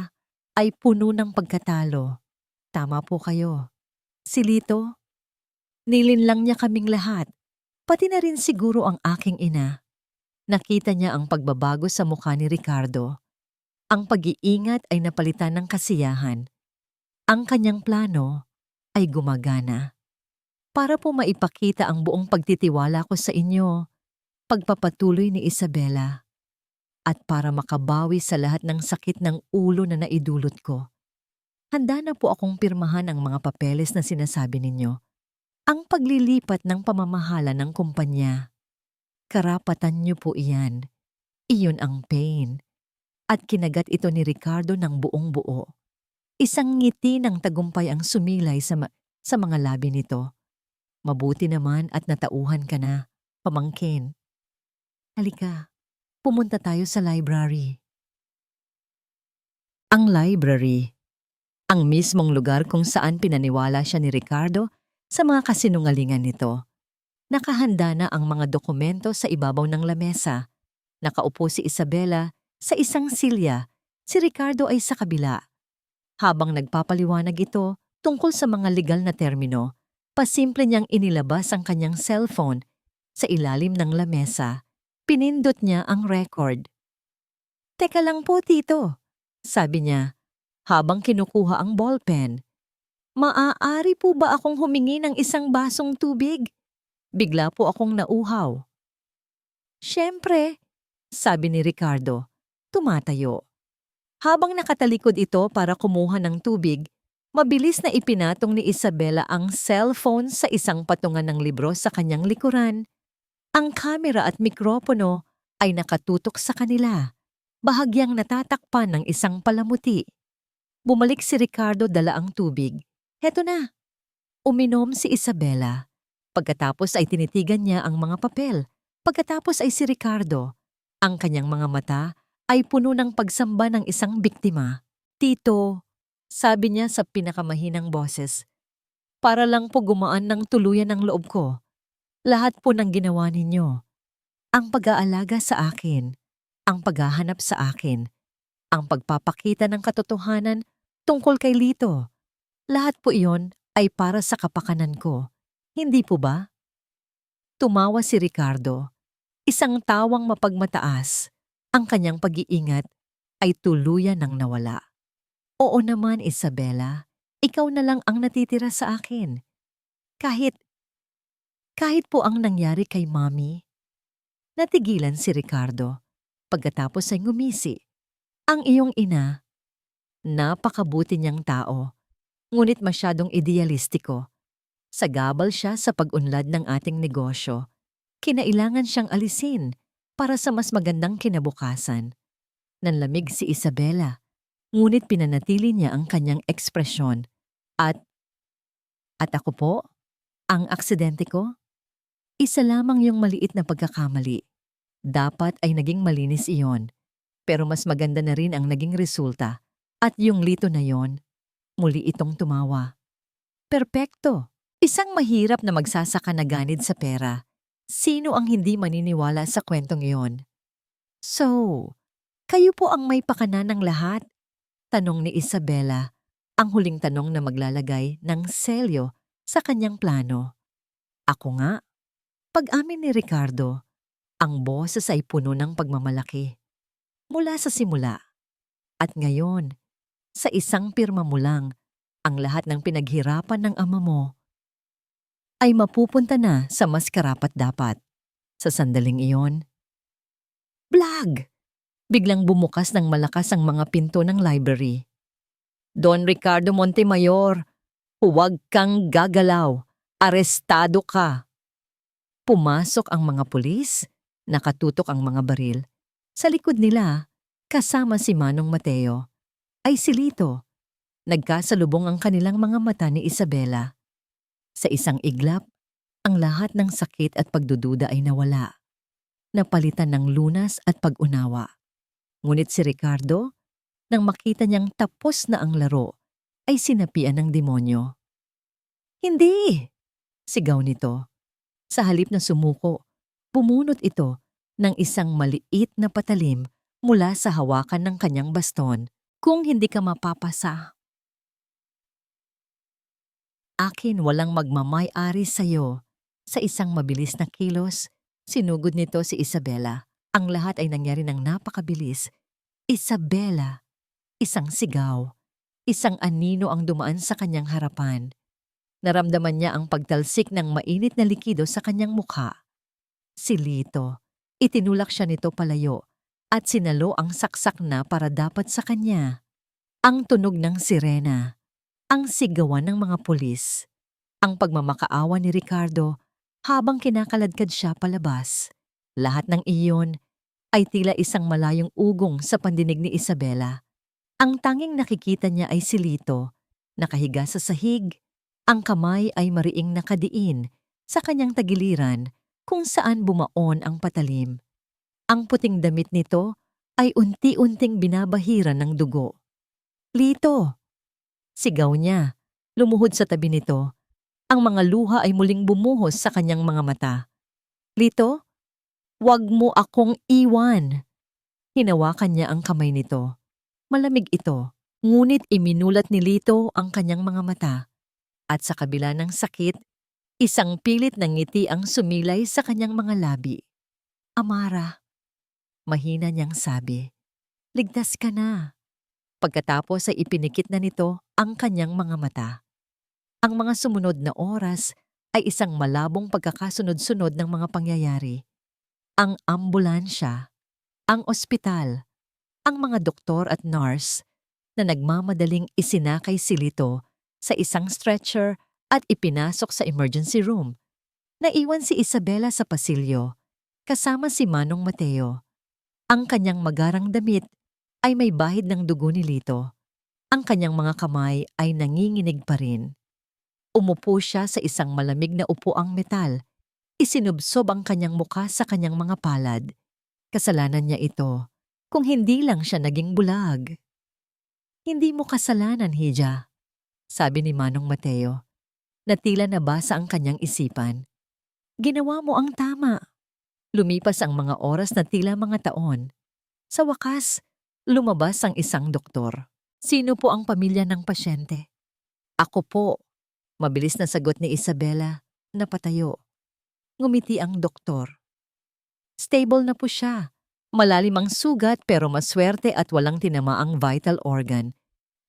ay puno ng pagkatalo. Tama po kayo. Si Lito, nilinlang niya kaming lahat. Pati na rin siguro ang aking ina. Nakita niya ang pagbabago sa mukha ni Ricardo. Ang pag-iingat ay napalitan ng kasiyahan. Ang kanyang plano ay gumagana. Para po maipakita ang buong pagtitiwala ko sa inyo, pagpapatuloy ni Isabela. At para makabawi sa lahat ng sakit ng ulo na naidulot ko. Handa na po akong pirmahan ang mga papeles na sinasabi ninyo. Ang paglilipat ng pamamahala ng kumpanya. Karapatan niyo po iyan. Iyon ang pain. At kinagat ito ni Ricardo ng buong buo. Isang ngiti ng tagumpay ang sumilay sa mga labi nito. Mabuti naman at natauhan ka na, pamangkin. Halika, pumunta tayo sa library. Ang library. Ang mismong lugar kung saan pinaniwala siya ni Ricardo sa mga kasinungalingan nito. Nakahanda na ang mga dokumento sa ibabaw ng lamesa. Nakaupo si Isabela sa isang silya, si Ricardo ay sa kabila. Habang nagpapaliwanag ito tungkol sa mga legal na termino, pasimple niyang inilabas ang kanyang cellphone sa ilalim ng lamesa. Pinindot niya ang record. Teka lang po, Tito, sabi niya, habang kinukuha ang ballpen. Maaari po ba akong humingi ng isang basong tubig? Bigla po akong nauhaw. Siyempre, sabi ni Ricardo, tumatayo. Habang nakatalikod ito para kumuha ng tubig, mabilis na ipinatong ni Isabela ang cellphone sa isang patungan ng libro sa kanyang likuran. Ang kamera at mikropono ay nakatutok sa kanila, bahagyang natatakpan ng isang palamuti. Bumalik si Ricardo dala ang tubig. Heto na. Uminom si Isabela. Pagkatapos ay tinitigan niya ang mga papel. Pagkatapos ay si Ricardo. Ang kanyang mga mata ay puno ng pagsamba ng isang biktima. Tito, sabi niya sa pinakamahinang boses, para lang po gumaan ng tuluyan ang loob ko. Lahat po ng ginawa ninyo. Ang pag-aalaga sa akin, ang paghahanap sa akin, ang pagpapakita ng katotohanan tungkol kay Lito. Lahat po iyon ay para sa kapakanan ko. Hindi po ba? Tumawa si Ricardo. Isang tawang mapagmataas. Ang kanyang pag-iingat ay tuluyan ng nawala. Oo naman, Isabela. Ikaw na lang ang natitira sa akin. Kahit po ang nangyari kay Mommy. Natigilan si Ricardo. Pagkatapos ay ngumisi. Ang iyong ina, napakabuti niyang tao, ngunit masyadong idealistiko. Sagabal siya sa pag-unlad ng ating negosyo. Kinailangan siyang alisin para sa mas magandang kinabukasan. Nanlamig si Isabela, ngunit pinanatili niya ang kanyang ekspresyon. At ako po? Ang aksidente ko? Isa lamang yung maliit na pagkakamali. Dapat ay naging malinis iyon. Pero mas maganda na rin ang naging resulta. At yung Lito na yon, muli itong tumawa. Perpekto! Isang mahirap na magsasaka na ganid sa pera. Sino ang hindi maniniwala sa kwentong iyon? So, kayo po ang may pakana ng lahat? Tanong ni Isabela, ang huling tanong na maglalagay ng selyo sa kanyang plano. Ako nga. Pag-amin ni Ricardo, ang boses ay puno ng pagmamalaki. Mula sa simula. At ngayon, sa isang pirma mo lang, ang lahat ng pinaghirapan ng ama mo ay mapupunta na sa mas karapat-dapat. Sa sandaling iyon, blag! Biglang bumukas ng malakas ang mga pinto ng library. Don Ricardo Montemayor, huwag kang gagalaw. Arestado ka. Pumasok ang mga pulis, nakatutok ang mga baril. Sa likod nila, kasama si Manong Mateo, ay si Lito. Nagkasalubong ang kanilang mga mata ni Isabela. Sa isang iglap, ang lahat ng sakit at pagdududa ay nawala. Napalitan ng lunas at pag-unawa. Ngunit si Ricardo, nang makita niyang tapos na ang laro, ay sinapian ng demonyo. Hindi! Sigaw nito. Sa halip na sumuko, bumunot ito ng isang maliit na patalim mula sa hawakan ng kanyang baston. Kung hindi ka mapapasa, akin walang magmamay-ari sa'yo. Sa isang mabilis na kilos, sinugod nito si Isabela. Ang lahat ay nangyari ng napakabilis. Isabela! Isang sigaw. Isang anino ang dumaan sa kanyang harapan. Naramdaman niya ang pagtalsik ng mainit na likido sa kanyang mukha. Si Lito, itinulak siya nito palayo at sinalo ang saksak na para dapat sa kanya. Ang tunog ng sirena, ang sigawan ng mga pulis, ang pagmamakaawa ni Ricardo habang kinakaladkad siya palabas. Lahat ng iyon ay tila isang malayong ugong sa pandinig ni Isabela. Ang tanging nakikita niya ay si Lito, nakahiga sa sahig. Ang kamay ay mariing nakadiin sa kanyang tagiliran kung saan bumaon ang patalim. Ang puting damit nito ay unti-unting binabahiran ng dugo. Lito! Sigaw niya. Lumuhod sa tabi nito. Ang mga luha ay muling bumuhos sa kanyang mga mata. Lito, wag mo akong iwan. Hinawakan niya ang kamay nito. Malamig ito, ngunit iminulat ni Lito ang kanyang mga mata. At sa kabila ng sakit, isang pilit ng ngiti ang sumilay sa kanyang mga labi. Amara, mahina niyang sabi, ligtas ka na. Pagkatapos ay ipinikit na nito ang kanyang mga mata. Ang mga sumunod na oras ay isang malabong pagkakasunod-sunod ng mga pangyayari. Ang ambulansya, ang ospital, ang mga doktor at nurse na nagmamadaling isinakay si Lito sa isang stretcher at ipinasok sa emergency room. Naiwan si Isabela sa pasilyo, kasama si Manong Mateo. Ang kanyang magarang damit ay may bahid ng dugo ni Lito. Ang kanyang mga kamay ay nanginginig pa rin. Umupo siya sa isang malamig na upuang metal. Isinubsob ang kanyang muka sa kanyang mga palad. Kasalanan niya ito, kung hindi lang siya naging bulag. Hindi mo kasalanan, Hija, sabi ni Manong Mateo, na tila nabasa ang kanyang isipan. Ginawa mo ang tama. Lumipas ang mga oras na tila mga taon. Sa wakas, lumabas ang isang doktor. Sino po ang pamilya ng pasyente? Ako po. Mabilis na sagot ni Isabela, napatayo. Ngumiti ang doktor. Stable na po siya. Malalim ang sugat pero maswerte at walang tinamaang vital organ.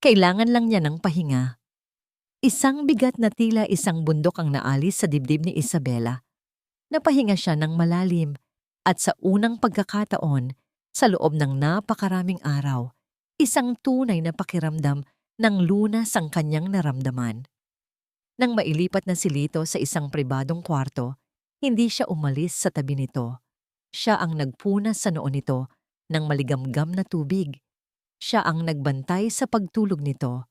Kailangan lang niya ng pahinga. Isang bigat na tila isang bundok ang naalis sa dibdib ni Isabela. Napahinga siya ng malalim at sa unang pagkakataon, sa loob ng napakaraming araw, isang tunay na pakiramdam ng lunas ang kanyang naramdaman. Nang mailipat na si Lito sa isang pribadong kwarto, hindi siya umalis sa tabi nito. Siya ang nagpunas sa noo nito ng maligamgam na tubig. Siya ang nagbantay sa pagtulog nito.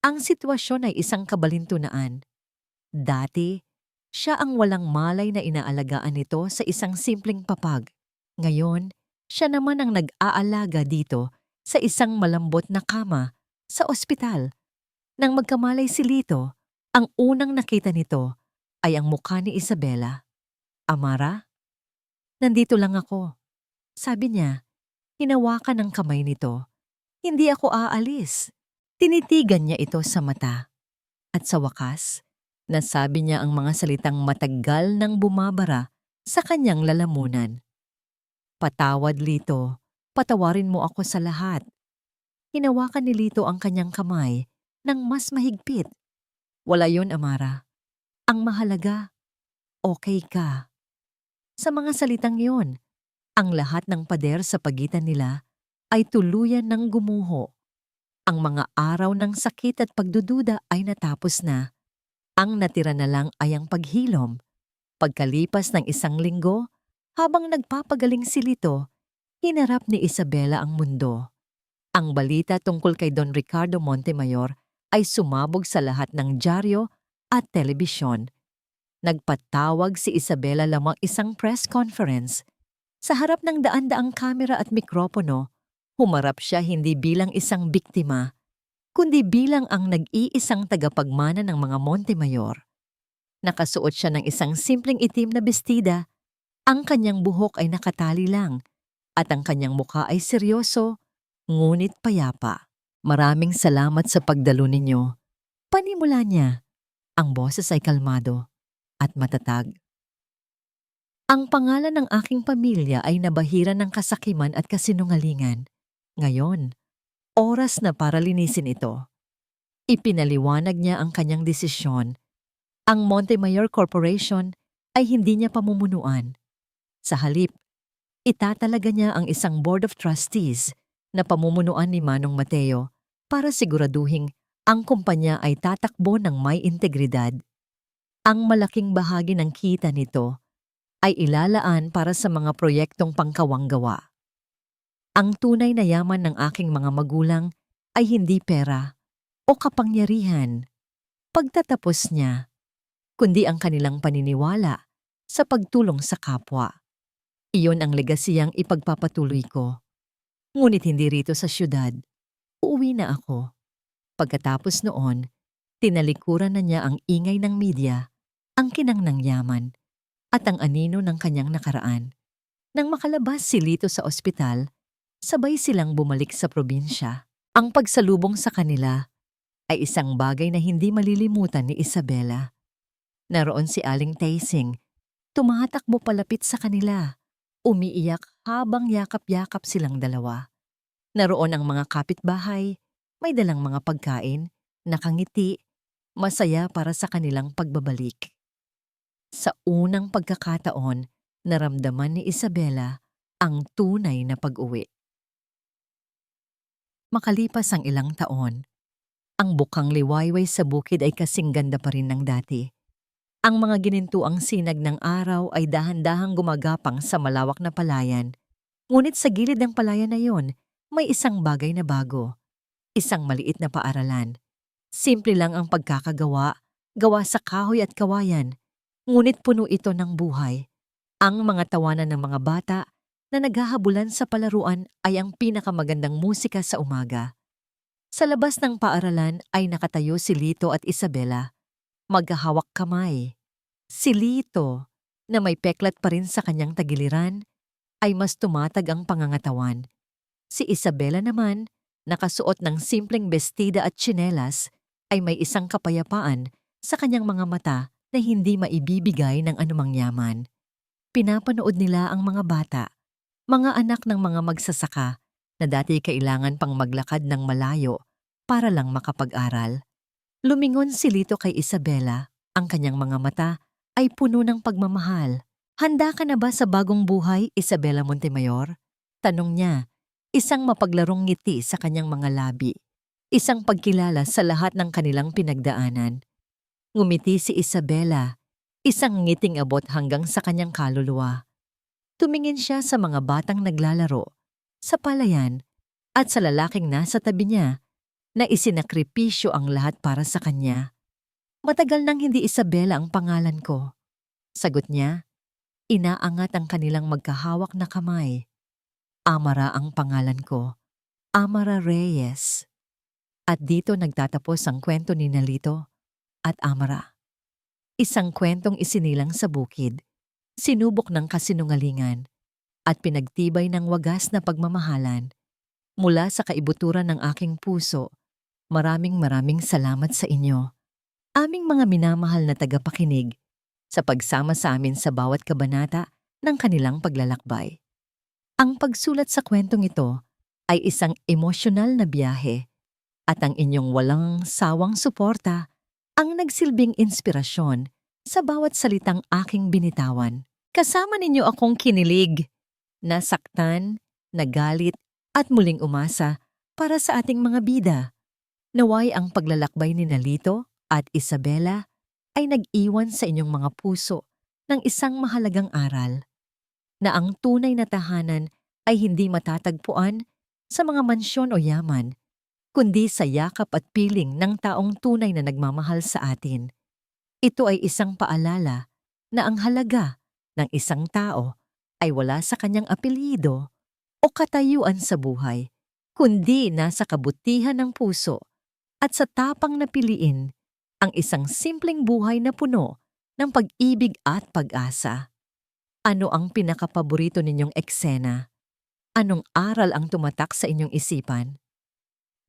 Ang sitwasyon ay isang kabalintunaan. Dati, siya ang walang malay na inaalagaan nito sa isang simpleng papag. Ngayon, siya naman ang nag-aalaga dito sa isang malambot na kama sa ospital. Nang magkamalay si Lito, ang unang nakita nito ay ang mukha ni Isabela. Amara? Nandito lang ako. Sabi niya, hinawakan ng kamay nito. Hindi ako aalis. Tinitigan niya ito sa mata. At sa wakas, nasabi niya ang mga salitang matagal nang bumabara sa kanyang lalamunan. Patawad, Lito. Patawarin mo ako sa lahat. Hinawakan ni Lito ang kanyang kamay ng mas mahigpit. Wala yun, Amara. Ang mahalaga, okay ka. Sa mga salitang yon, ang lahat ng pader sa pagitan nila ay tuluyan ng gumuho. Ang mga araw ng sakit at pagdududa ay natapos na. Ang natira na lang ay ang paghilom. Pagkalipas ng 1 linggo, habang nagpapagaling si Lito, hinarap ni Isabela ang mundo. Ang balita tungkol kay Don Ricardo Montemayor ay sumabog sa lahat ng dyaryo at telebisyon. Nagpatawag si Isabela lamang isang press conference. Sa harap ng daan-daang kamera at mikropono, humarap siya hindi bilang isang biktima, kundi bilang ang nag-iisang tagapagmana ng mga Montemayor. Nakasuot siya ng isang simpleng itim na bestida, ang kanyang buhok ay nakatali lang, at ang kanyang mukha ay seryoso, ngunit payapa. Maraming salamat sa pagdalo ninyo. Panimula niya, ang boses ay kalmado at matatag. Ang pangalan ng aking pamilya ay nabahiran ng kasakiman at kasinungalingan. Ngayon, oras na para linisin ito. Ipinaliwanag niya ang kanyang desisyon. Ang Montemayor Corporation ay hindi niya pamumunuan. Sa halip, itatalaga niya ang isang board of trustees na pamumunuan ni Manong Mateo para siguraduhing ang kumpanya ay tatakbo ng may integridad. Ang malaking bahagi ng kita nito ay ilalaan para sa mga proyektong pangkawanggawa. Ang tunay na yaman ng aking mga magulang ay hindi pera o kapangyarihan, pagtatapos niya, kundi ang kanilang paniniwala sa pagtulong sa kapwa. Iyon ang legasiyang ipagpapatuloy ko. Ngunit hindi rito sa syudad. Uuwi na ako. Pagkatapos noon, tinalikuran na niya ang ingay ng media, ang kinang ng yaman, at ang anino ng kanyang nakaraan. Nang makalabas si Lito sa ospital, sabay silang bumalik sa probinsya. Ang pagsalubong sa kanila ay isang bagay na hindi malilimutan ni Isabela. Naroon si Aling Taising, tumatakbo palapit sa kanila, umiiyak habang yakap-yakap silang dalawa. Naroon ang mga kapitbahay, may dalang mga pagkain, nakangiti, masaya para sa kanilang pagbabalik. Sa unang pagkakataon, naramdaman ni Isabela ang tunay na pag-uwi. Makalipas ang ilang taon, ang bukang liwayway sa bukid ay kasing ganda pa rin ng dati. Ang mga ginintuang sinag ng araw ay dahan-dahang gumagapang sa malawak na palayan. Ngunit sa gilid ng palayan na yon, may isang bagay na bago. Isang maliit na paaralan. Simple lang ang pagkakagawa, gawa sa kahoy at kawayan. Ngunit puno ito ng buhay. Ang mga tawanan ng mga bata na naghahabulan sa palaruan ay ang pinakamagandang musika sa umaga. Sa labas ng paaralan ay nakatayo si Lito at Isabela. Maghahawak kamay. Si Lito, na may peklat pa rin sa kanyang tagiliran, ay mas tumatag ang pangangatawan. Si Isabela naman, nakasuot ng simpleng bestida at tsinelas, ay may isang kapayapaan sa kanyang mga mata na hindi maibibigay ng anumang yaman. Pinapanood nila ang mga bata, mga anak ng mga magsasaka na dati kailangan pang maglakad ng malayo para lang makapag-aral. Lumingon si Lito kay Isabela, ang kanyang mga mata ay puno ng pagmamahal. Handa ka na ba sa bagong buhay, Isabela Montemayor? Tanong niya, isang mapaglarong ngiti sa kanyang mga labi, isang pagkilala sa lahat ng kanilang pinagdaanan. Ngumiti si Isabela, isang ngiting abot hanggang sa kanyang kaluluwa. Tumingin siya sa mga batang naglalaro, sa palayan, at sa lalaking nasa tabi niya na isinakripisyo ang lahat para sa kanya. Matagal nang hindi Isabela ang pangalan ko. Sagot niya, inaangat ang kanilang magkahawak na kamay. Amara ang pangalan ko, Amara Reyes. At dito nagtatapos ang kwento ni Nalito at Amara. Isang kwentong isinilang sa bukid, sinubok ng kasinungalingan, at pinagtibay ng wagas na pagmamahalan. Mula sa kaibuturan ng aking puso, maraming salamat sa inyo, aming mga minamahal na tagapakinig, sa pagsama sa amin sa bawat kabanata ng kanilang paglalakbay. Ang pagsulat sa kwentong ito ay isang emosyonal na biyahe at ang inyong walang sawang suporta ang nagsilbing inspirasyon sa bawat salitang aking binitawan. Kasama ninyo akong kinilig, nasaktan, nagalit at muling umasa para sa ating mga bida. Naway ang paglalakbay ni Nalito at Isabela ay nag-iwan sa inyong mga puso ng isang mahalagang aral na ang tunay na tahanan ay hindi matatagpuan sa mga mansyon o yaman, kundi sa yakap at piling ng taong tunay na nagmamahal sa atin. Ito ay isang paalala na ang halaga ng isang tao ay wala sa kanyang apelyido o katayuan sa buhay, kundi nasa kabutihan ng puso at sa tapang na piliin ang isang simpleng buhay na puno ng pag-ibig at pag-asa. Ano ang pinakapaborito ninyong eksena? Anong aral ang tumatak sa inyong isipan?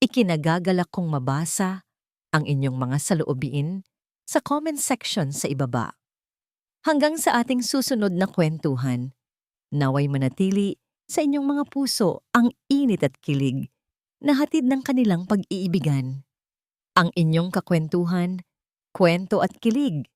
Ikinagagalak kong mabasa ang inyong mga saloobin sa comment section sa ibaba. Hanggang sa ating susunod na kwentuhan, naway manatili sa inyong mga puso ang init at kilig na hatid ng kanilang pag-iibigan. Ang inyong kakwentuhan, kwento at kilig